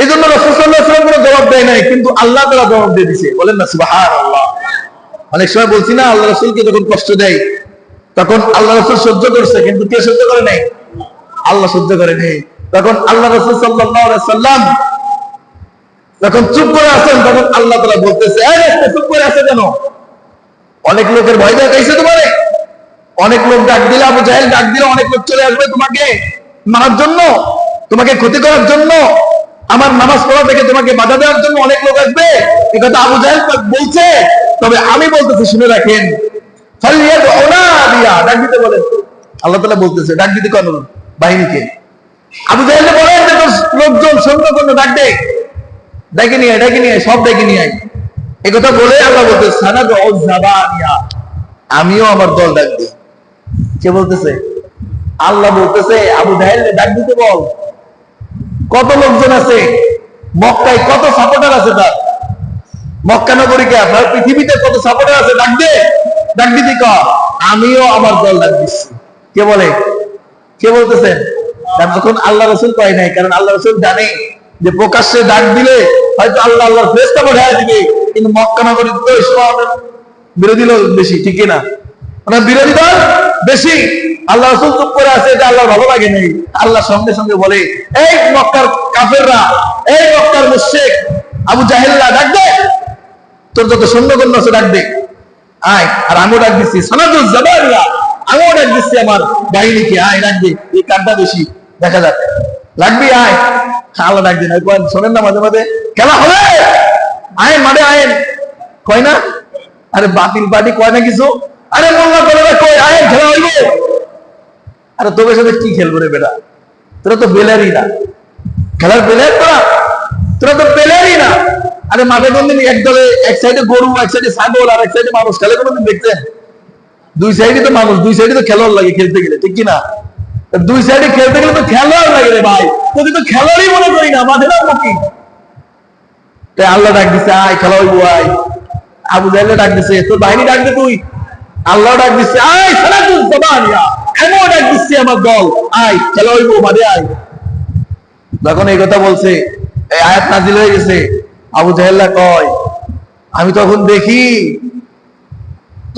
এই জন্য রাসূল সাল্লাল্লাহু আলাইহি ওয়াসাল্লাম কোনো জবাব দেয় নাই, কিন্তু আল্লাহ তাআলা জবাব দিয়ে দিয়েছে। বলেন না সুবহানাল্লাহ। অনেক সময় বলছি না, আল্লাহ রাসূলকে যখন কষ্ট দেয় তখন আল্লাহ রাসূল সহ্য করছে, কিন্তু কে সহ্য করে নাই? আল্লাহ সহ্য করে নাই। তখন আল্লাহ রাসূল সাল্লাল্লাহু আলাইহি ওয়াসাল্লাম যখন চুপ করে আছেন, তখন আল্লাহ তাআলা বলতেছে, এই চুপ করে আছে কেন? অনেক লোকের ভয় দেখাইছে তোমারে, অনেক লোক ডাক দিলে, আবু জাহেল ডাক দিলে অনেক লোক চলে আসবে তোমাকে মারার জন্য, তোমাকে ক্ষতি করার জন্য, আমার নামাজ পড়া থেকে তোমাকে বাধা দেওয়ার জন্য অনেক লোক আসবে। এই কথা আবু জাহেল বলছে। তবে আমি বলতেছি, শুনে রাখেন, ডাক দিতে বলেন। আল্লাহ তাআলা বলতেছে ডাক দিতে কেন বাহিনীকে? আবু জাহেল বলেন যে লোকজন সৈন্যগণ ডাক দে, ডেকে নিয়ে সব ডেকে নিয়ে আয়। এই কথা বলে আল্লাহ বলতেছে আমিও আমার দল ডাক দিই। কে বলতেছে? আল্লাহ বলতেছে আবু জাহেল ডাক দিতে বল। কত লোকজন আছে মক্কায়, কত সাপোর্টার আছে তার, মক্কা নগরীকে আপনার পৃথিবীতে কত সাপোর্টার আছে, ডাক দে, ডাক দিতে ক, আমিও আমার দল ডাক দিচ্ছি। কে বলে? কে বলতেছেন? যখন আল্লাহ রাসূল কয় নাই, কারণ আল্লাহ রাসূল জানে যে প্রকাশ্যে ডাক দিলে হয়তো আল্লাহ আল্লাহর ফেরেশতা পাঠিয়ে দিবে, কিন্তু মক্কা নগরীতে তো বিরোধী লোক বেশি, ঠিক না? মানে বিরোধী দল বেশি। আল্লাহ রাসূল চুপ করে আছে, এটা আল্লাহর ভালো লাগে নাই। আল্লাহ সঙ্গে সঙ্গে বলে, এই মক্কার কাফেররা, এই মক্কার মুশরিক আবু জাহেলরা, ডাক দে, তোর যত সৈন্যগণ আছে ডাক দে, আয়। আর আমিও ডাক দিচ্ছি সানাদুল জাবারিয়া, আমিও ডাক দিচ্ছি আমার বাহিনীকে, আয় ডাক দে। এই কারটা বেশি দেখা যাক, লাগবি আয়। আল্লাহ ডাক দিন, শোনেন না মাঝে মাঝে খেলা হবে, আয়েন মাঠে আয়েন, কয় না? আরে বাতিল পার্টি কয় না কিছু, আরে মোল্লা করে কই আয়েন খেলা হইবে। আরে তোদের সাথে কি খেলবো রে বেটা, তোরা তো বেলারই না, খেলার বেলার তোরা, তোরা তো বেলারই না। আরে মাঠে কোনদিন এক দলে এক সাইডে গরু, এক সাইডে ছাগল, আর এক সাইডে মানুষ খেলে কোনদিন দেখছেন? দুই সাইডে তো মানুষ, দুই সাইডে তো খেলোয়াড় লাগে খেলতে গেলে, ঠিক কিনা? দুই সাইডে খেলতে গেলে তো খেলোয়াড় লাগে রে ভাই, তোকে তো খেলোয়াড়ই মনে করি না, মাঠে নামবো কি? তাই আল্লাহ ডাক দিচ্ছে, আয় খেলা হইবো আয়। আবু জাহেল ডাক দিচ্ছে, তোর বাহিনী ডাক দে তুই। আল্লাহ ডাক দিচ্ছে, আয় সানাদুল জাবারিয়া, আমিও ডাক দিচ্ছি আমার দল, আয় খেলা হইবো মাঠে আয়। যখন এই কথা বলছে, এই আয়াত নাজিল হয়ে গেছে, আবু জাহেল কয়, আমি তখন দেখি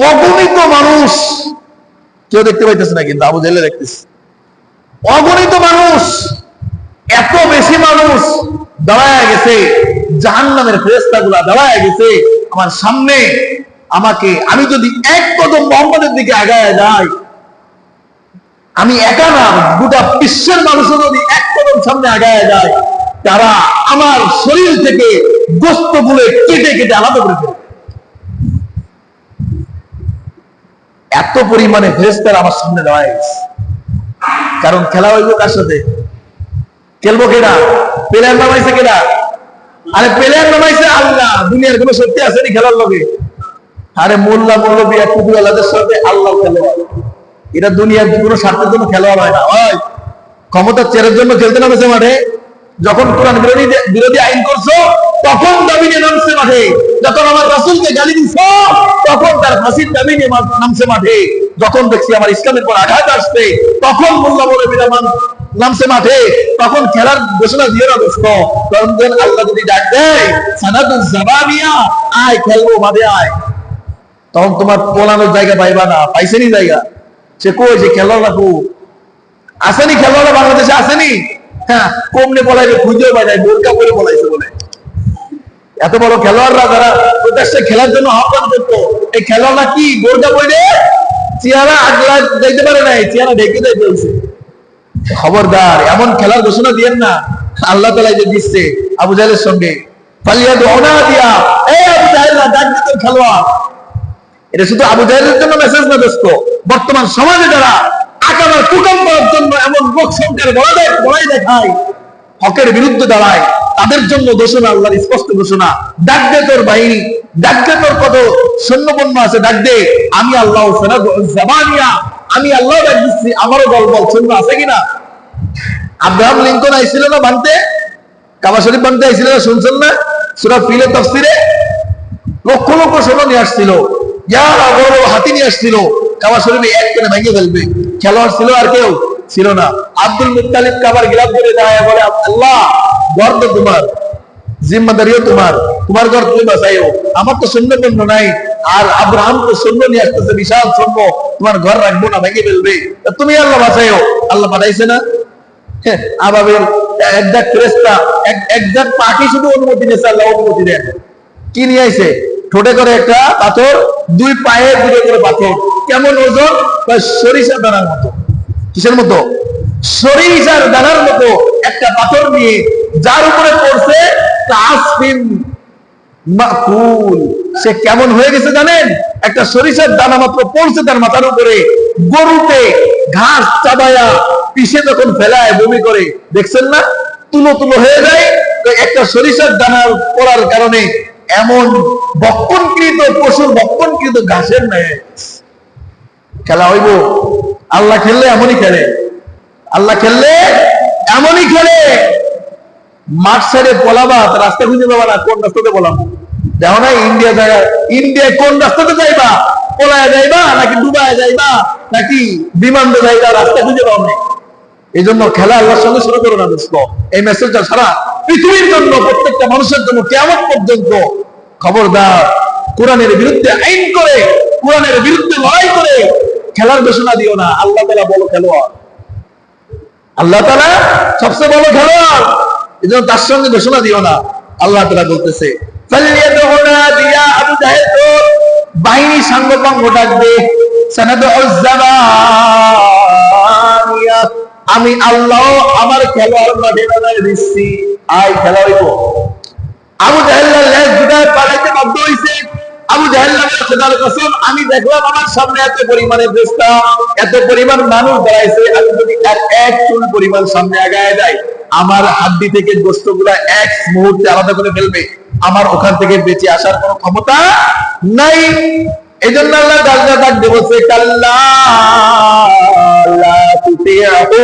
অগণিত মানুষ, কেউ দেখতে পাইতেছে না, কিন্তু আবু জাহেল দেখতেছে অগণিত মানুষ এত বেশি মানুষ দাঁড়ায় গেছে, জাহান্নামের ফেরেশতাগুলা দাঁড়ায় গেছে আমার সামনে। আমাকে, আমি যদি এক কদম মোহাম্মদের দিকে আগায় যাই, আমি একা না, গোটা বিশ্বের মানুষও যদি এক কদম সামনে আগায় যায়, তারা আমার শরীর থেকে গোস্ত গুলো কেটে কেটে আলাদা করে দেবে। এত পরিমাণে ফেরেশতারা আমার সামনে দাঁড়ায় গেছে। কারণ খেলা হইব কার সাথে? খেলবো কেডা? প্লেয়ার নামাইছে কেডা? আরে প্লেয়ার নামাইছে আল্লাহ। দুনিয়ার কোনো সত্যি আসেনি খেলার লগে? আরে মোল্লা মৌলবী কুতুবওয়ালাদের সাথে আল্লাহ খেলোয়াড়। এটা দুনিয়ার কোনো স্বার্থের জন্য খেলোয়াড় হয় না। ওই ক্ষমতার চেয়ারের জন্য খেলতে নামেছে মাঠে। যখন কোরআন বিরোধী আইন করছো তখন দাবি নিয়ে নামছে মাঠে। যখন আমার রাসূলকে গালি দিছো তখন তার ফাঁসির দাবি নিয়ে নামছে মাঠে। যখন দেখছি আমার ইসলামের পর আঘাত আসছে তখন মোল্লা মৌলবীরা নামছে মাঠে। তখন খেলার ঘোষণা দিয়ে না দোস্ত। কারণ আল্লাহ যদি ডাক দেয় সানাদুল জাবানিয়া, আয় খেলবো মাঠে আয়, তখন তোমার পলানোর জায়গা পাইবা না। পাইছেনি জায়গা? সে কই যে খেলোয়াড়রা কো আসেনি? খেলোয়াড়রা বাংলাদেশে আসেনি? হ্যাঁ, কমনে বলাইবে, খুঁজেও পাই যায়, বোরকা করে বলাইছে বলে। এত বড় খেলোয়াড়রা যারা প্রত্যেকটা খেলার জন্য আহ্বান করতো, এই খেলোয়াড়রা কি বোরকা পরে চেহারা আগলা যাইতে পারে নাই, চেহারা ঢেকে যাইতে হয়েছে। খবরদার, এমন খেলার ঘোষণা দিয়েন না। আল্লাহ তাআলা যে দিচ্ছে আবু জাহেলের সঙ্গে, ফালিয়াদু দিয়া, এই আবু জাহেল ডাক দিতে খেলোয়াড়। এটা শুধু আবু জাহেলের জন্য মেসেজ না দোস্ত, বর্তমান সমাজে যারা আকাবার কুকাম করার জন্য এমন লোক সংখ্যার বড়াই দেখায়, হকের বিরুদ্ধে দাঁড়ায়, তাদের জন্য ঘোষণা, আল্লাহর স্পষ্ট ঘোষণা। ডাক দে তোর বাহিনী, ডাক দে তোর কত সৈন্যপন্ন আছে, ডাক দে। আমি আল্লাহ জাবানিয়া, আমি আল্লাহ ডাক দিচ্ছি, আমারও দলবল সৈন্য আছে কিনা। আব্রাহাম লিঙ্কন আইছিল না বানতে, কাবা শরীফ বানতে আইছিল না, শুনছেন না? সূরা ফিলের তাফসীরে লক্ষ লক্ষ সৈন্য নিয়ে আসছিল, বড় বড় হাতি নিয়ে আসছিল, কাবা শরীফে এক করে ভেঙে ফেলবে। খেলোয়াড় ছিল আর কেউ ছিল না। আব্দুল মুত্তালিব কাবার গিলাফ করে দাঁড়ায় বলে, আল্লাহ ঘর তো তোমার, জিম্মাদারিও তোমার, তোমার ঘর তুমি বাঁচাইও, আমার তো সৈন্যপন্ন নাই। আর আব্রাহাম তো সৈন্য নিয়ে আসতেছে, বিশাল সৈন্য, তোমার ঘর রাখবো না, ভেঙে ফেলবে, তুমি আল্লাহ বাঁচাইও। আল্লাহ পাঠাইছে না? আবাবের একজাক ফেরেশতা, একজাক পাখি শুধু অনুমতি দিয়েছে, আল্লাহ অনুমতি দেন। কি নিয়ে আইছে? ঠোঁটে করে একটা পাথর, দুই পায়ে দূরে করে পাথর। কেমন ওজন? সরিষা দানার মতো। কিসের মতো? সরিষার দানার মতো একটা পাথর নিয়ে, যার উপরে পড়ছে কাসফিন মাকুল। সে কেমন হয়ে গেছে জানেন? একটা সরিষার দানা মাত্র পড়ছে তার মাথার উপরে, গরুতে ঘাস চাবায়া পিষে যখন ফেলায় বমি করে, দেখছেন না? তুলো তুলো হয়ে যায়। একটা সরিষার দানার পড়ার কারণে এমন বক্ষণকৃত পশুর বক্ষণকৃত ঘাসের ন্যায় খেলা হইব। আল্লাহ খেললে এমনই খেলে, আল্লাহ খেললে এমনই খেলে। মাঠ সাইডে পলাবা, রাস্তা খুঁজে পাবা না, কোন রাস্তাতে পলাবো। দেখো না ইন্ডিয়া জায়গা, ইন্ডিয়ায় কোন রাস্তাতে যাইবা? পলায় যাইবা নাকি ডুবায় যাইবা নাকি বিমানে যাইবা? রাস্তা খুঁজে পাও না। এই জন্য খেলা আল্লাহর সঙ্গে শুরু করো না দোস্ত। এই মেসেজটা সারা পৃথিবীর জন্য, প্রত্যেকটা মানুষের জন্য, কিয়ামত পর্যন্ত। খবরদার, কোরআনের বিরুদ্ধে আইন করে, কোরআনের বিরুদ্ধে লড়াই করে খেলার ঘোষণা দিও না। আল্লাহ তাআলা বলো খেলোয়াড়, আল্লাহ তাআলা সবচেয়ে বড় খেলোয়াড়, এই জন্য তার সঙ্গে ঘোষণা দিও না। আল্লাহ তাআলা বলতেছে, আবু জাহেল তো বাহিনী সাঙ্গপাঙ্গ ডাকবে, আমি আল্লাহ আমার খেলোয়াড় মাঠে নামিয়ে দিচ্ছি, আয় খেলা হইব। আবু জাহেল লেজ দুটায় পালাইতে বাধ্য হইছে। আবু জাহেল খোদার কসম, আমি দেখলাম আমার সামনে এত পরিমাণে দেশটা, এত পরিমাণ মানুষ দাঁড়াইছে, আমি যদি তার এক চুল পরিমাণ সামনে আগায় যায়, আমার হাড্ডি থেকে গোশতগুলা এক মুহূর্তে আলাদা করে ফেলবে। আমার ওখান থেকে বেঁচে আসার কোনো ক্ষমতা নাই। এই জন্য আল্লাহ ডাক দিয়ে বলছে, কাল্লা লা তুতিআহু,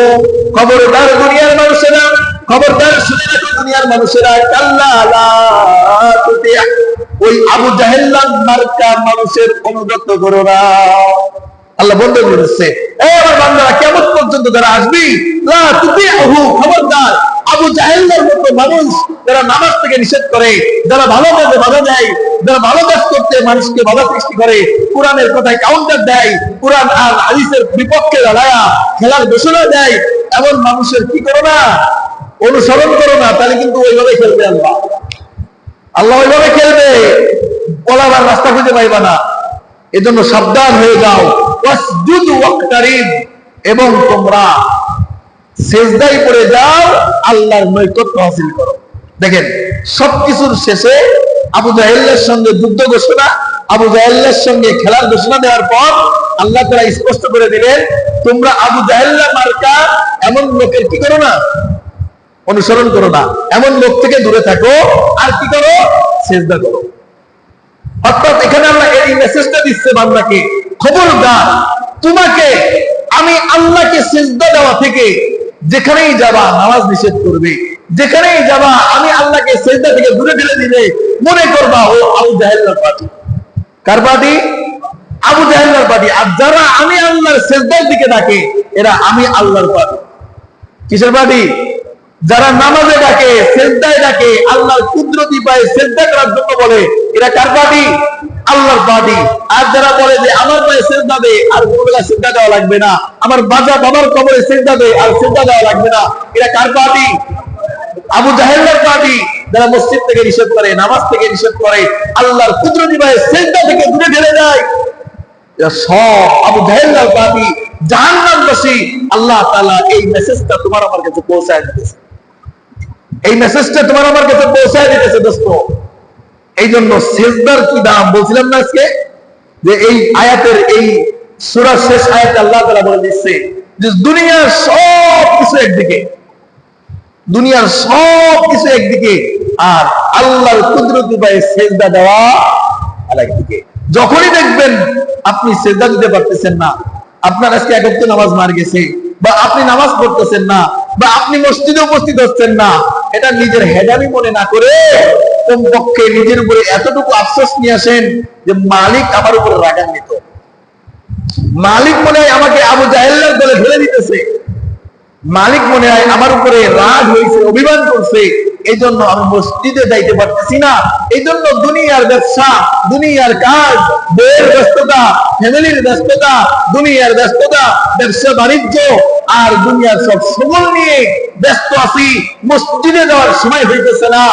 খবরদার দুনিয়ার মানুষেরা, খবরদার শুনে রাখো দুনিয়ার মানুষেরা, কাল্লা লা তুতিআহু, ওই আবু জাহেল মার্কা মানুষের অনুগত করো না। আল্লাহ বন্ধ করে দিচ্ছে, আমার বান্দারা কিয়ামত পর্যন্ত যারা আসবি, লা তুতিআহু, খবরদার আবু জাহেলের মতো মানুষ যারা নামাজ থেকে নিষেধ করে, যারা ভালো কাজে বাধা দেয়, যারা ভালো কাজ করতে মানুষকে বাধা সৃষ্টি করে, কোরআনের কথায় কাউন্টার দেয়, কোরআন আর হাদিসের বিপক্ষে দাঁড়ায়া খেলার ঘোষণা দেয়, এমন মানুষের কি করো না, অনুসরণ করো না, তাহলে কিন্তু ওইভাবে খেলবে আল্লাহ। আল্লাহ ওইভাবে খেলবে, বলাবার রাস্তা খুঁজে পাইবা না। এজন্য সাবধান হয়ে যাও। ওয়াসজুদু ওয়াক্তারিব, এবং তোমরা সেজদায় পড়ে যাও, আল্লাহর নৈকট্য হাসিল করো। দেখেন, সবকিছুর শেষে আবু জাহেলের সঙ্গে যুদ্ধ ঘোষণা, আবু জাহেলের সঙ্গে খেলার ঘোষণা দেওয়ার পর আল্লাহ তাআলা স্পষ্ট করে দিলেন, তোমরা আবু জাহেল্লা মার্কা এমন লোকের কি করো না, অনুসরণ করো না, এমন লোক থেকে দূরে থাকো। আর কি করো? সেজদা করো। অর্থাৎ এখানে আল্লাহ এই মেসেজটা দিচ্ছে বান্দাকে, খবরদার, তোমাকে আমি আল্লাহকে সিজদা দেওয়া থেকে যেখানেই যাবা নামাজ নিষেধ করবে, যেখানেই যাবা আমি আল্লাহকে সিজদা থেকে দূরে ঠেলে দিলে মনে করবা ও আবু জাহেলের পার্টি। কার পার্টি? আবু জাহেলের পার্টি। আর যারা আমি আল্লাহর সিজদার দিকে ডাকে এরা আমি আল্লাহর পার্টি। কিসের পার্টি? যারা নামাজে ডাকে, সিজদায় ডাকে, আল্লাহর কুদরতি পায়ে সিজদা করার জন্য বলে, এরা কার পার্টি? আল্লাহর পার্টি। আর যারা বলে যে আমার পায়ে সিজদা দে, আর কোনবেলা সিজদা দেওয়া লাগবে না, আমার বাবার কবরে সিজদা দে, আর সিজদা দেওয়া লাগবে না, এরা কার পার্টি? আবু জাহেলের পার্টি। যারা মসজিদ থেকে নিষেধ করে, নামাজ থেকে নিষেধ করে, আল্লাহর কুদরতি পায়ে সিজদা থেকে দূরে ঠেলে যায়, এরা সব আবু জাহেলের পার্টি, জাহান্নামবাসী। আল্লাহ তাআলা এই মেসেজটা তোমার আমার কাছে পৌঁছায় দিতেছে, এই মেসেজটা তোমার আমার কাছে পৌঁছায় দিতেছে দোস্ত। এই জন্য সিজদার কি দাম বলছিলাম না আজকে, যে এই আয়াতের এই সূরার শেষ আয়াতে আল্লাহ তাআলা বলে দিচ্ছে যে দুনিয়ার সব কিছু একদিকে, দুনিয়ার সব কিছু একদিকে, আর আল্লাহর কুদরতি পায়ে সিজদা দেওয়া আরেকদিকে। যখনই দেখবেন আপনি সিজদা দিতে পারতেছেন না, আপনার আজকে এক ওয়াক্ত নামাজ মার গেছে, বা আপনি নামাজ পড়তেছেন না, বা আপনি মসজিদে উপস্থিত হচ্ছেন না, এটা নিজের হেদামি মনে না করে কমপক্ষে নিজের উপরে এতটুকু আফসোস নিয়ে আসেন যে মালিক আমার উপরে রাগান্বিত, মালিক মনে হয় আমাকে আবু জাহেলের দলে ঢেলে দিতেছে, মালিক মনে হয় আমার উপরে রাগ হয়েছে, অভিমান করছে, এই জন্য আমি মসজিদে যাইতে পারতেছি না। এই জন্য দুনিয়ার ব্যবসা, দুনিয়ার কাজ, বইয়ের ব্যস্ততা, ফ্যামিলির ব্যস্ততা, দুনিয়ার ব্যস্ততা, ব্যবসা বাণিজ্য আর দুনিয়ার সব সকল নিয়ে ব্যস্ত আছি, মসজিদে যাওয়ার সময় হইতেছে না,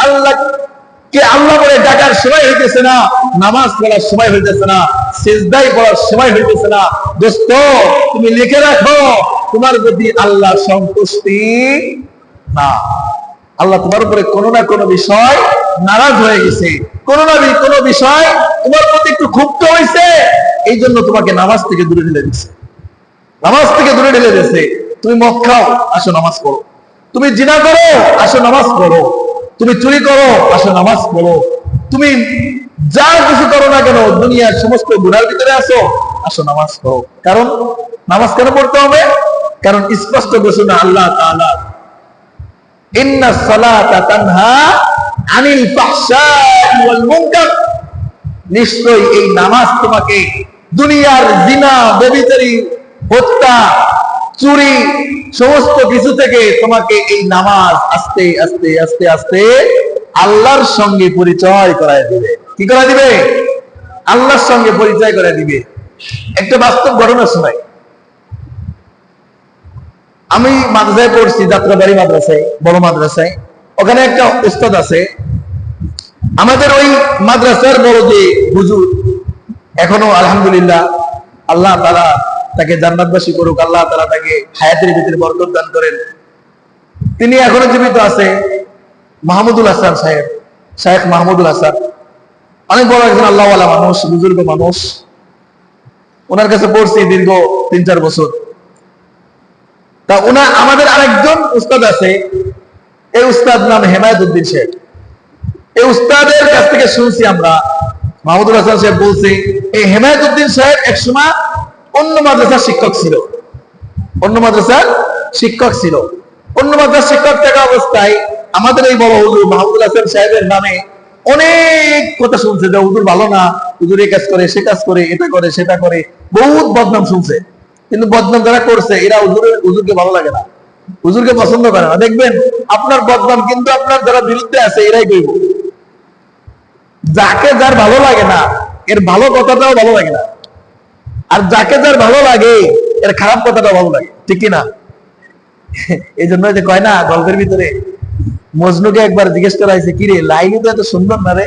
আল্লাহকে আল্লাহ বলে ডাকার সময় হইতেছে না, নামাজ পড়ার সময় হইতেছে না, সিজদায় পড়ার সময় হইতেছে না। দোস্ত, তুমি লিখে রাখো, তোমার প্রতি আল্লাহ সন্তুষ্টি না, আল্লাহ তোমার উপরে কোনো না কোনো বিষয় নারাজ হয়ে গেছে, কোনো না কোনো বিষয় তোমার প্রতি একটু ক্ষুব্ধ হয়েছে, এই জন্য তোমাকে নামাজ থেকে দূরে ঠেলে দিচ্ছে, নামাজ থেকে দূরে ঠেলে দিচ্ছে। তুমি মদ খাও, আসো নামাজ পড়ো, তুমি জিনা করো, আসো নামাজ পড়ো, তুমি চুরি করো, আসো নামাজ পড়ো, তুমি যা কিছু করো না কেন দুনিয়ার সমস্ত গুনার ভিতরে আসো, আসো নামাজ পড়ো। কারণ নামাজ কেন পড়তে হবে? কারণ স্পষ্ট ঘোষণা আল্লাহ তাআলা, ইন্নাস সালাতা তানহা আনিল ফাহশাই ওয়াল মুনকার, নিশ্চয়ই এই নামাজ তোমাকে দুনিয়ার জিনা, ব্যভিচারী, হত্যা, চুরি সমস্ত কিছু থেকে তোমাকে এই নামাজ আস্তে আস্তে আস্তে আস্তে আল্লাহর সঙ্গে পরিচয় করায় দিবে। কি করায় দিবে? আল্লাহর সঙ্গে পরিচয় করায় দিবে। একটা বাস্তব ঘটনা শোনাই। আমি মাদ্রাসায় পড়ছি, যাত্রাবাড়ি মাদ্রাসায়, বড় মাদ্রাসায়। ওখানে একটা উস্তাদ আছে, আমাদের ওই মাদ্রাসার বড় যে হুজুর, এখনো আলহামদুলিল্লাহ আল্লাহ তাআলা তাকে জান্নাতবাসী করুক, আল্লাহ তাআলা তাকে হায়াতের ভিতরে বরকত দান করেন। তিনি এখনো জীবিত আছে, মাহমুদুল হাসান সাহেব, শায়েখ মাহমুদুল হাসান, অনেক বড় একজন আল্লাহওয়ালা মানুষ, বুজুর্গ মানুষ। ওনার কাছে পড়ছি দীর্ঘ 3-4 বছর। তা ওনার আমাদের আরেকজন উস্তাদ আছে, এই উস্তাদ নাম হেমায়েতুদ্দিন শেখ। এই উস্তাদের কাছ থেকে শুনছি আমরা, মাহমুদুল হাসান সাহেব বলছে, এই হেমায়েতুদ্দিন সাহেব একসময় অন্য মাদ্রাসার শিক্ষক ছিল, অন্য মাদ্রাসার শিক্ষক ছিল। অন্য মাদ্রাসার শিক্ষক থাকা অবস্থায় আমাদের এই বড় হুজুর মাহমুদুল হাসান সাহেবের নামে অনেক কথা শুনছে, যে হুজুর ভালো না, হুজুর এই কাজ করে, সে কাজ করে, এটা করে, সেটা করে, বহুত বদনাম শুনছে। কিন্তু বদনাম যারা করছে এরা হুজুরকে ভালো লাগে না, হুজুরকে পছন্দ করে না। দেখবেন আপনার বদনাম কিন্তু আপনার যারা বিরুদ্ধে আছে এরাই কইব। যাকে যার ভালো লাগে না এর ভালো কথাটাও ভালো লাগে না, আর যাকে যার ভালো লাগে এর খারাপ কথাটাও ভালো লাগে, ঠিক কিনা? এই জন্য যে কয় না গল্পের ভিতরে মজনুকে একবার জিজ্ঞেস করা হয়েছে, কিরে লাইলি তো এত সুন্দর না রে,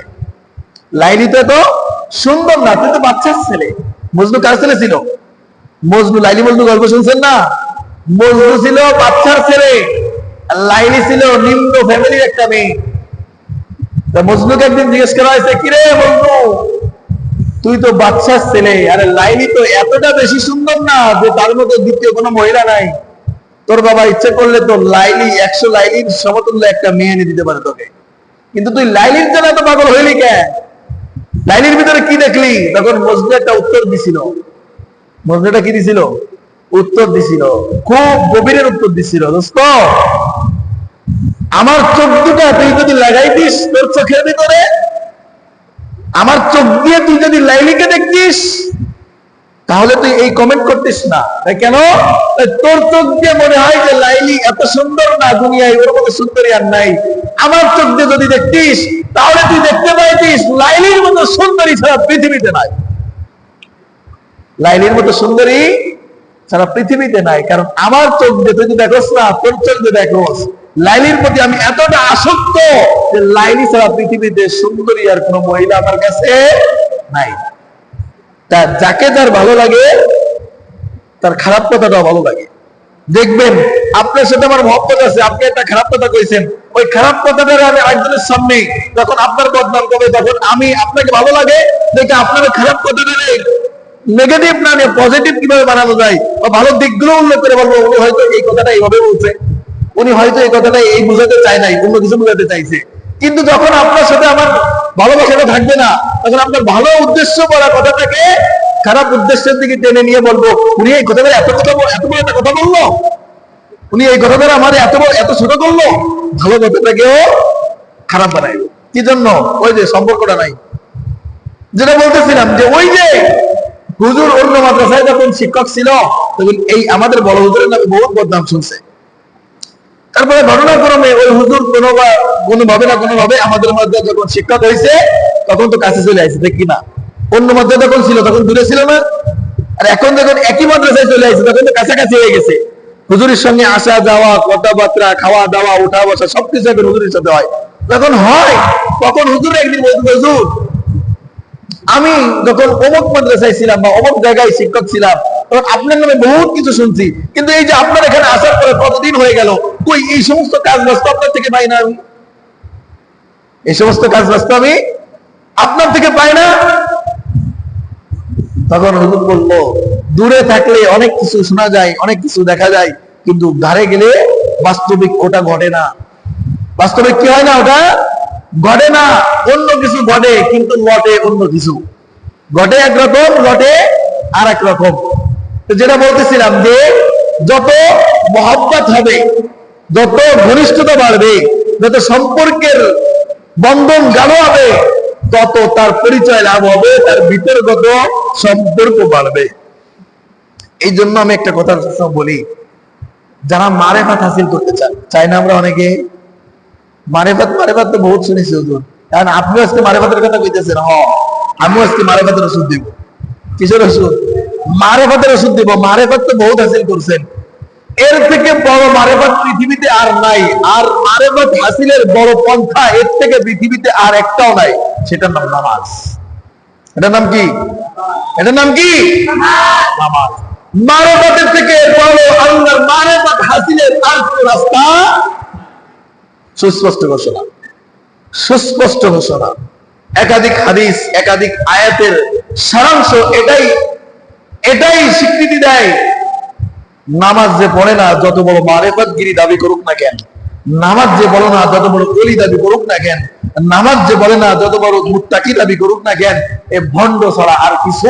লাইলি তো এত সুন্দর না, তুই তো বাচ্চার ছেলে। মজনু কার ছেলে ছিল? মজনু, লাইলি মজনু গল্প শুনছেন না? মজনু ছিল বাচ্চার ছেলে, আর লাইলি ছিল নিম্ন ফ্যামিলির একটা মেয়ে। তা মজনুকে একদিন জিজ্ঞেস করা হয়েছে, কিরে মজনু তুই তো বাচ্চার ছেলে, আরে লাইলি তো এতটা বেশি সুন্দর না যে তার মতো দ্বিতীয় কোনো মহিলা নাই, তোর বাবা ইচ্ছে করলে তো লাইলি 100 লাইলির সমতুল্য একটা মেয়ে এনে দিতে পারে তোকে, কিন্তু তুই লাইলির জন্য এত পাগল হইলি কেন? লাইলির ভিতরে কি দেখলি? তখন মজনু একটা উত্তর দিছিল। মজনুটা কি দিছিল? উত্তর দিছিল, খুব গভীরের উত্তর দিছিল। দোস্ত, আমার চোখ দুটা তুই যদি লাগাই দিস তোর চোখের ভিতরে, আমার চোখ দিয়ে তুই যদি লাইলিকে দেখতিস, তাহলে তুই এই কমেন্ট করতিস না। কেন? তোর চোখ দিয়ে মনে হয় যে লাইলি এত সুন্দর না, দুনিয়ায় ওর মতো সুন্দরী আর নাই। আমার চোখ দিয়ে যদি দেখতিস, তাহলে তুই দেখতে পাইতিস লাইলির মতো সুন্দরী ছাড়া পৃথিবীতে নাই। লাইলির মতো সুন্দরী সারা পৃথিবীতে নাই। কারণ আমার চোখ দিয়ে তুই দেখোস না, তোর চোখ দিয়ে দেখোস লাইলির প্রতি আমি এতটা আসক্ত যে লাইলি সারা পৃথিবীতে সুন্দরী আর কোন মহিলা আমার কাছে নাই। তা যাকে যার ভালো লাগে তার খারাপ কথাটাও ভালো লাগে। দেখবেন আপনার সাথে আমার মহব্বত আছে, আপনি একটা খারাপ কথা কইছেন, ওই খারাপ কথাটা আমি আরেকজনের সামনে যখন আপনার বদনাম করবে, তখন আমি আপনাকে ভালো লাগে দেখে আপনার খারাপ কথাটা নেগেটিভ না নিয়ে পজিটিভ কিভাবে বানানো যায় বা ভালো দিকগুলো উল্লেখ করে বলবো, উনি হয়তো এই কথাটা এইভাবে বলছে, উনি হয়তো এই কথাটা এই বুঝাতে চায় নাই, অন্য কিছু বুঝাতে চাইছে। কিন্তু যখন আপনার সাথে আমার ভালোবাসাটা থাকবে না, তখন আপনার ভালো উদ্দেশ্য বলা কথাটাকে খারাপ উদ্দেশ্যের দিকে টেনে নিয়ে বলবো, উনি এই কথাটা এত বড় একটা কথা বললো, উনি এই কথাটা আমার এত ছোট করলো, ভালো কথাটাকেও খারাপ বানাইলো। কি জন্য? ওই যে সম্পর্কটা নাই। যেটা বলতেছিলাম যে ওই যে হুজুর অন্য মাদ্রাসায় যখন শিক্ষক ছিল, তখন এই আমাদের বড় হুজুরের নামে বহুত বদনাম শুনছে। তারপরে ঘটনাক্রমে ওই হুজুর কোনোভাবে না কোনোভাবে আমাদের মধ্যে যখন শিক্ষক হয়েছে, তখন তো কাছে চলে আসছে, দেখি না? অন্য মাদ্রাসা যখন ছিল তখন দূরে ছিল না, আর এখন যখন একই মাদ্রাসায় চলে আসছে তখন তো কাছাকাছি হয়ে গেছে। হুজুরের সঙ্গে আসা যাওয়া, কথাবার্তা, খাওয়া দাওয়া, উঠা বসা সবকিছু এখন হুজুরের সাথে হয়। যখন হয় তখন হুজুর একদিন বলতে, হুজুর আমি যখন অমুক মাদ্রাসায় ছিলাম বা অমুক জায়গায় শিক্ষক ছিলাম, তখন আপনার নামে বহুত কিছু শুনছি, কিন্তু এই যে আপনার এখানে আসার পরে কতদিন হয়ে গেল, কই এই সমস্ত কাজ ব্যস্ত আপনার থেকে পাই না, আমি এই সমস্ত কাজ ব্যস্ত আমি আপনার থেকে পাই না। তখন হুজুর বলল, দূরে থাকলে অনেক কিছু শোনা যায়, অনেক কিছু দেখা যায়, কিন্তু ধারে গেলে বাস্তবিক ওটা ঘটে না। বাস্তবিক কি হয় না? ওটা ঘটে না। অন্য কিছু ঘটে, কিন্তু ঘটে অন্য কিছু। ঘটে একরকম, ঘটে আর এক রকম। যেটা বলতেছিলাম যে যত মহব্বত হবে, যত ঘনিষ্ঠতা বাড়বে, যত সম্পর্কের বন্ধন গাঢ় হবে, তত তার পরিচয় লাভ হবে, তার ভিতরগত সম্পর্ক বাড়বে। এই জন্য আমি একটা কথা বলি, যারা মারেফাত হাসিল করতে চাই না আমরা অনেকে, মারেফাত তো বহুত শুনেছি হুজুর, কারণ আপনি আজকে মারেফাতের কথা কইতেছেন। আমিও আজকে মারেফাতের ওষুধ দিব। কিসের ওষুধ? মারেফাতের ওষুধ দিব। মারেফাত তো বহুত হাসিল করছেন, এর থেকে বড় মারেফাত পৃথিবীতে আর নাই। আর মারেফাত হাসিলের বড় পন্থা এর থেকে পৃথিবীতে আর একটাও নাই, সেটার নাম নামাজ। এটার নাম কি? এটার নাম কি? নামাজ। মারেফাতের থেকে বড় আল্লাহর মারেফাত হাসিলের আর কোন রাস্তা? সুস্পষ্ট ঘোষণা, সুস্পষ্ট ঘোষণা। একাধিক হাদিস, একাধিক আয়াতের সারাংশ এটাই স্বীকৃতি দেয়, নামাজ যে পড়ে না, যত বড় মারেফতগিরি দাবি করুক না কেন, নামাজ যে বলে না, যত বড় ওলি দাবি করুক না কেন, নামাজ যে বলে না, যত বড় মুত্তাকি দাবি করুক না কেন, এ ভণ্ড ছাড়া আর কিছু।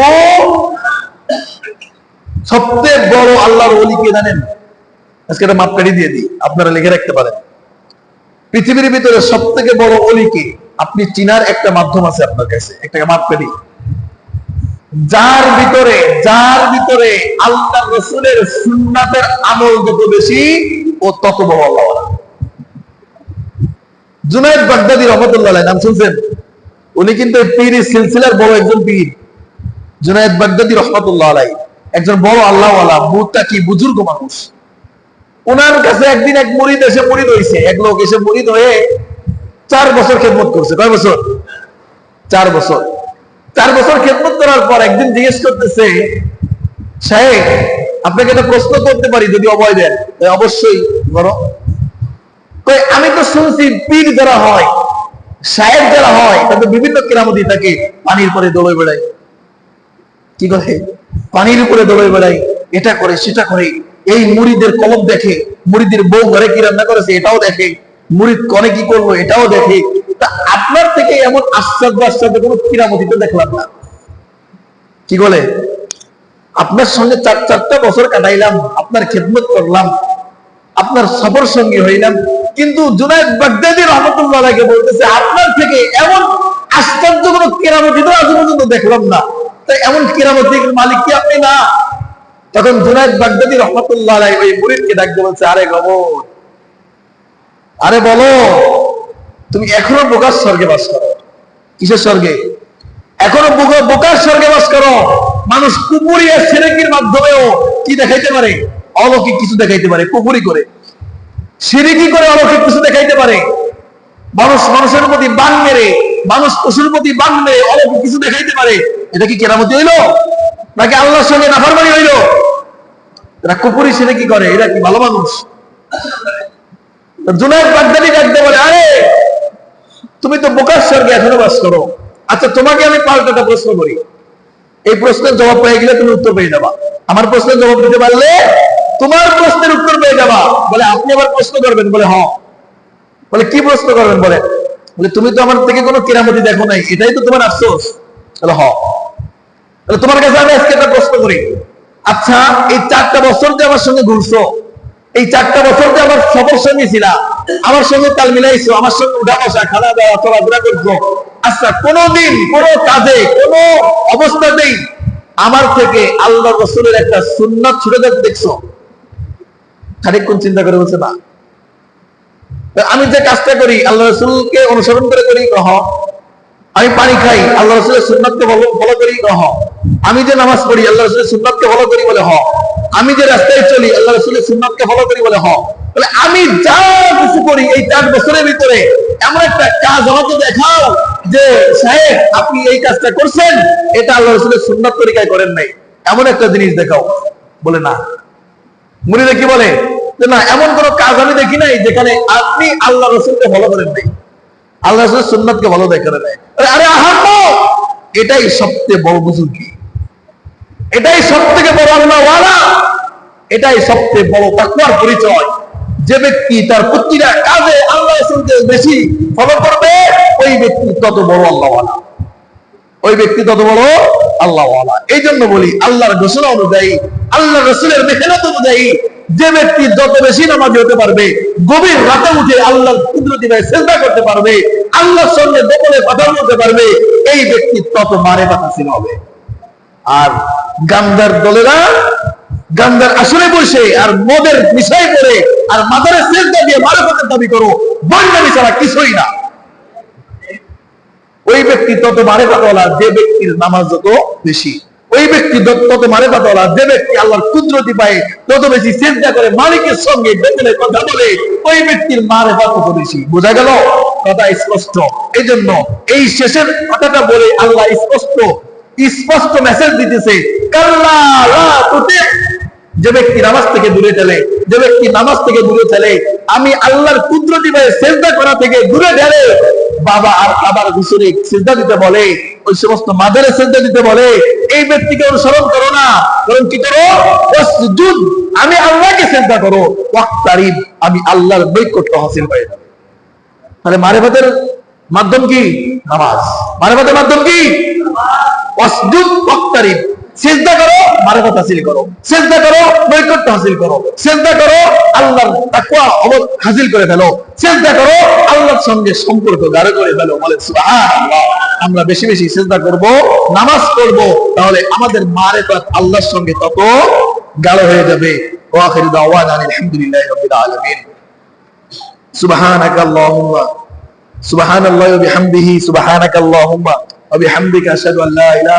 সবচেয়ে বড় আল্লাহর ওলি কে জানেন? আজকে একটা মাপকাঠি দিয়ে দিই, আপনারা লিখে রাখতে পারেন। পৃথিবীর ভিতরে সব থেকে বড় অলিকে আপনি চিনার একটা মাধ্যম আছে আপনার কাছে, একটা মাপকাঠি, যার ভিতরে আল্লাহ রসুলের সুন্নাতের আমল যত বেশি, ও তত বড় আল্লাহ। জুনায়েদ বাগদাদী রহমতুল্লাহ আলাইহি, নাম শুনছেন? উনি কিন্তু পীর সিলসিলার বড় একজন পীর। জুনায়েদ বাগদাদী রহমতুল্লাহ আলাইহি একজন বড় আল্লাহওয়ালা, মুত্তাকি, বুজুর্গ মানুষ। ওনার কাছে একদিন এক মুরিদ এসে মুরিদ হয়েছে, এক লোক এসে মুরিদ হয়ে 4 বছর খেদমত করছে। কয় বছর? 4 বছর। 4 বছর খেদমত করার পর একদিন জিজ্ঞেস করতেছে, সাহেব আপনাকে একটা প্রশ্ন করতে পারি যদি অভয় দেন? অবশ্যই করো। আমি তো শুনছি পীর যারা হয়, সাহেব যারা হয়, তাদের বিভিন্ন কেরামতি থাকে, পানির পরে দৌড়ে বেড়ায়। কি করে? পানির উপরে দৌড়ে বেড়ায়, এটা করে সেটা করে। এই মুরিদের কলম দেখে, মুরিদের বউ ঘরে কি রান্না করেছে এটাও দেখে, মুরিদ কনে কি করলো এটাও দেখে। তা আপনার থেকে এমন আশ্চর্য কোনো কিরামতি তো দেখলাম না। কি বলে? আপনার সঙ্গে 4টা বছর কাটাইলাম, আপনার খেদমত করলাম, আপনার সফর সঙ্গী হইলাম, কিন্তু জুনায়েদ বাগদাদী রহমতুল্লাহ আলাইহি বলতেছে আপনার থেকে এমন আশ্চর্য কোনো কেরামতি তো আজ পর্যন্ত দেখলাম না। তাই এমন কেরামতির মালিক কি আপনি না? তখন জুনায়েদ বাগদাদী রহমতুল্লাহ আলাইহি ওই মুরিদকে ডাকতে বলছে, আরে গবর, আরে বলো, তুমি এখনো বোকার স্বর্গে বাস করো। কিসের স্বর্গে? এখনো বোকার স্বর্গে বাস করো। মানুষ কুপুরি আর শিরকির মাধ্যমেও কি দেখাইতে পারে? অলৌকিক কিছু দেখাইতে পারে। কুপুরি করে, শিরকি করে অলৌকিক কিছু দেখাইতে পারে। মানুষ মানুষের প্রতি বান মেরে, মানুষ পশুর প্রতি বান মেরে অলৌকিক কিছু দেখাইতে পারে। এটা কি কেরামতি হইলো? নাকি আল্লাহর সঙ্গে নাফরমানি হইলো? এরা কুপুরি শিরকি করে, এরা কি ভালো মানুষ? জুনায়েদ বাগদাদী ডাকতে বলে, আরে তুমি তো বোকার স্বর্গে এখনো বাস করো। আচ্ছা তোমাকে আমি পাল্টাটা প্রশ্ন করি, এই প্রশ্নের জবাব পেয়ে গেলে তুমি উত্তর পেয়ে যাবা। আমার প্রশ্নের জবাব দিতে পারলে তোমার প্রশ্নের উত্তর পেয়ে যাবা। বলে আপনি আবার প্রশ্ন করবেন? বলে হ্যাঁ। বলে কি প্রশ্ন করবেন? বলে তুমি তো আমার থেকে কোনো কেরামতি দেখো নাই, এটাই তো তোমার আফসোস? বলে হ্যাঁ। তাহলে তোমার কাছে আমি আজকে একটা প্রশ্ন করি, আচ্ছা এই 4টা বছর যে আমার সঙ্গে ঘুরছো, এই 4টা বছর যে আমার সফর সঙ্গী ছিলা, আমার সঙ্গে তাল মিলাইছো, আমার সঙ্গে উঠা বসা, খাওয়া দাওয়া, চলাফেরা করছো, আচ্ছা কোনদিন কোন কাজে কোন অবস্থাতেই আমার থেকে আল্লাহ রাসূলের একটা সুন্নাত ছুটে যেতে দেখছো? খানিকক্ষণ চিন্তা করে বলছে না। আমি যে কাজটা করি আল্লাহ রাসূলকে অনুসরণ করে করি, কহ। আমি পানি খাই আল্লাহ রাসূলের সুন্নাতকে ফলো করি, কহ। আমি যে নামাজ পড়ি আল্লাহ রাসূলের সুন্নাতকে ফলো করি, বলে হ। আমি যে রাস্তায় চলি আল্লাহ রাসূলের সুন্নাতকে ফলো করি, বলে হ। তাহলে আমি যা কিছু করি এই 4 বছরের ভিতরে এমন একটা কাজ আমাকে দেখাও যে সাহেব আপনি এই কাজটা করছেন, এটা আল্লাহ রাসূলের সুন্নাত তরিকায় করেন নাই, এমন একটা জিনিস দেখাও। বলে না। মুরিদা কি বলে? না, এমন কোন কাজ আমি দেখি নাই যেখানে আপনি আল্লাহ রাসূলকে ফলো করেন নাই, আল্লাহ রাসূলের সুন্নাতকে ফলো করেন নাই। আরে আহাম্মক, এটাই সবচেয়ে বড় বুজুর্গি, এটাই সবথেকে বড় আল্লাহওয়ালা, এটাই সবচেয়ে বড় তাকওয়ার পরিচয়। যে ব্যক্তি তার প্রতিটা কাজে আল্লাহ রাসূলকে বেশি ফলো করবে, ওই ব্যক্তি তত বড় আল্লাহওয়ালা, ওই ব্যক্তি তত বড় আল্লাহওয়ালা। এই জন্য বলি আল্লাহর ঘোষণা অনুযায়ী, আল্লাহ রাসূলের মেহনত অনুযায়ী যে ব্যক্তি যত বেশি নামাজি হতে পারবে, গভীর রাতে উঠে আল্লাহর কুদরতি ভাবে সিজদা করতে পারবে, আল্লাহর সঙ্গে গোপনে কথা বলতে পারবে, এই ব্যক্তি তত মারেফাত হাসিল হবে। আর গান্ধার দলেরা গান্ধার আসরে বসে আর মদের বিষয় করে আর মাজারে সিজদা দিয়ে মারেফাতের দাবি করো, বন্ডামি ছাড়া কিছুই না। ওই ব্যক্তি তত মারেফাতওয়ালা যে ব্যক্তির নামাজ যত বেশি, ওই ব্যক্তি তত মারেফাতওয়ালা যে ব্যক্তি আল্লাহর কুদরতি পায়, তত বেশি সিজদা করে মালিকের সঙ্গে গোপনে কথা বলে, ওই ব্যক্তির মারেফাত তত বেশি। বোঝা গেল? কথা স্পষ্ট। এই জন্য এই শেষের কথাটা বলে আল্লাহ স্পষ্ট মেসেজ দিতেছে, কাল্লা লা তুতি', যে ব্যক্তি নামাজ থেকে দূরে ঠেলে, যে ব্যক্তি নামাজ থেকে দূরে ঠেলে, আমি আল্লাহর কুদরতি ভাবে সিজদা করা থেকে দূরে ঠেলে, বাবা আর আবার হুজুরে সিজদা দিতে বলে, ওই সমস্ত মাজারে সিজদা দিতে বলে, এই ব্যক্তিকে অনুসরণ করো না, বরং কি করো? ওয়াসজুদ, আমি আল্লাহকে সিজদা করো, ওয়াক্তারিব, আমি আল্লাহর নৈকট্য হাসিল হয়ে যাবে। তাহলে মারিফাতের মাধ্যম কি? নামাজ। মারিফাতের মাধ্যম কি? ওয়াসজুদ ওয়াক্তারিব, সিজদা করো মারিফাত হাসিল করো, সিজদা করো নৈকট্য হাসিল করো, সিজদা করো আল্লাহর তাকওয়া হাসিল করে ফেলো, সিজদা করো আল্লাহর সঙ্গে সম্পর্ক গাঢ় করে ফেলো। বলে সুবহানাল্লাহ। আমরা বেশি বেশি সিজদা করব, নামাজ পড়ব, তাহলে আমাদের মারিফাত আল্লাহর সঙ্গে তত গাঢ় হয়ে যাবে। ওয়া আখিরু দাওয়ানা আলহামদুলিল্লাহি রাব্বিল আলামিন। সুবহানাকাল্লাহুম্মা সুবহানাল্লাহি ওয়া বিহামদিহি সুবহানাকাল্লাহুম্মা ওয়া বিহামদিকা আশহাদু আল্লা ইলাহা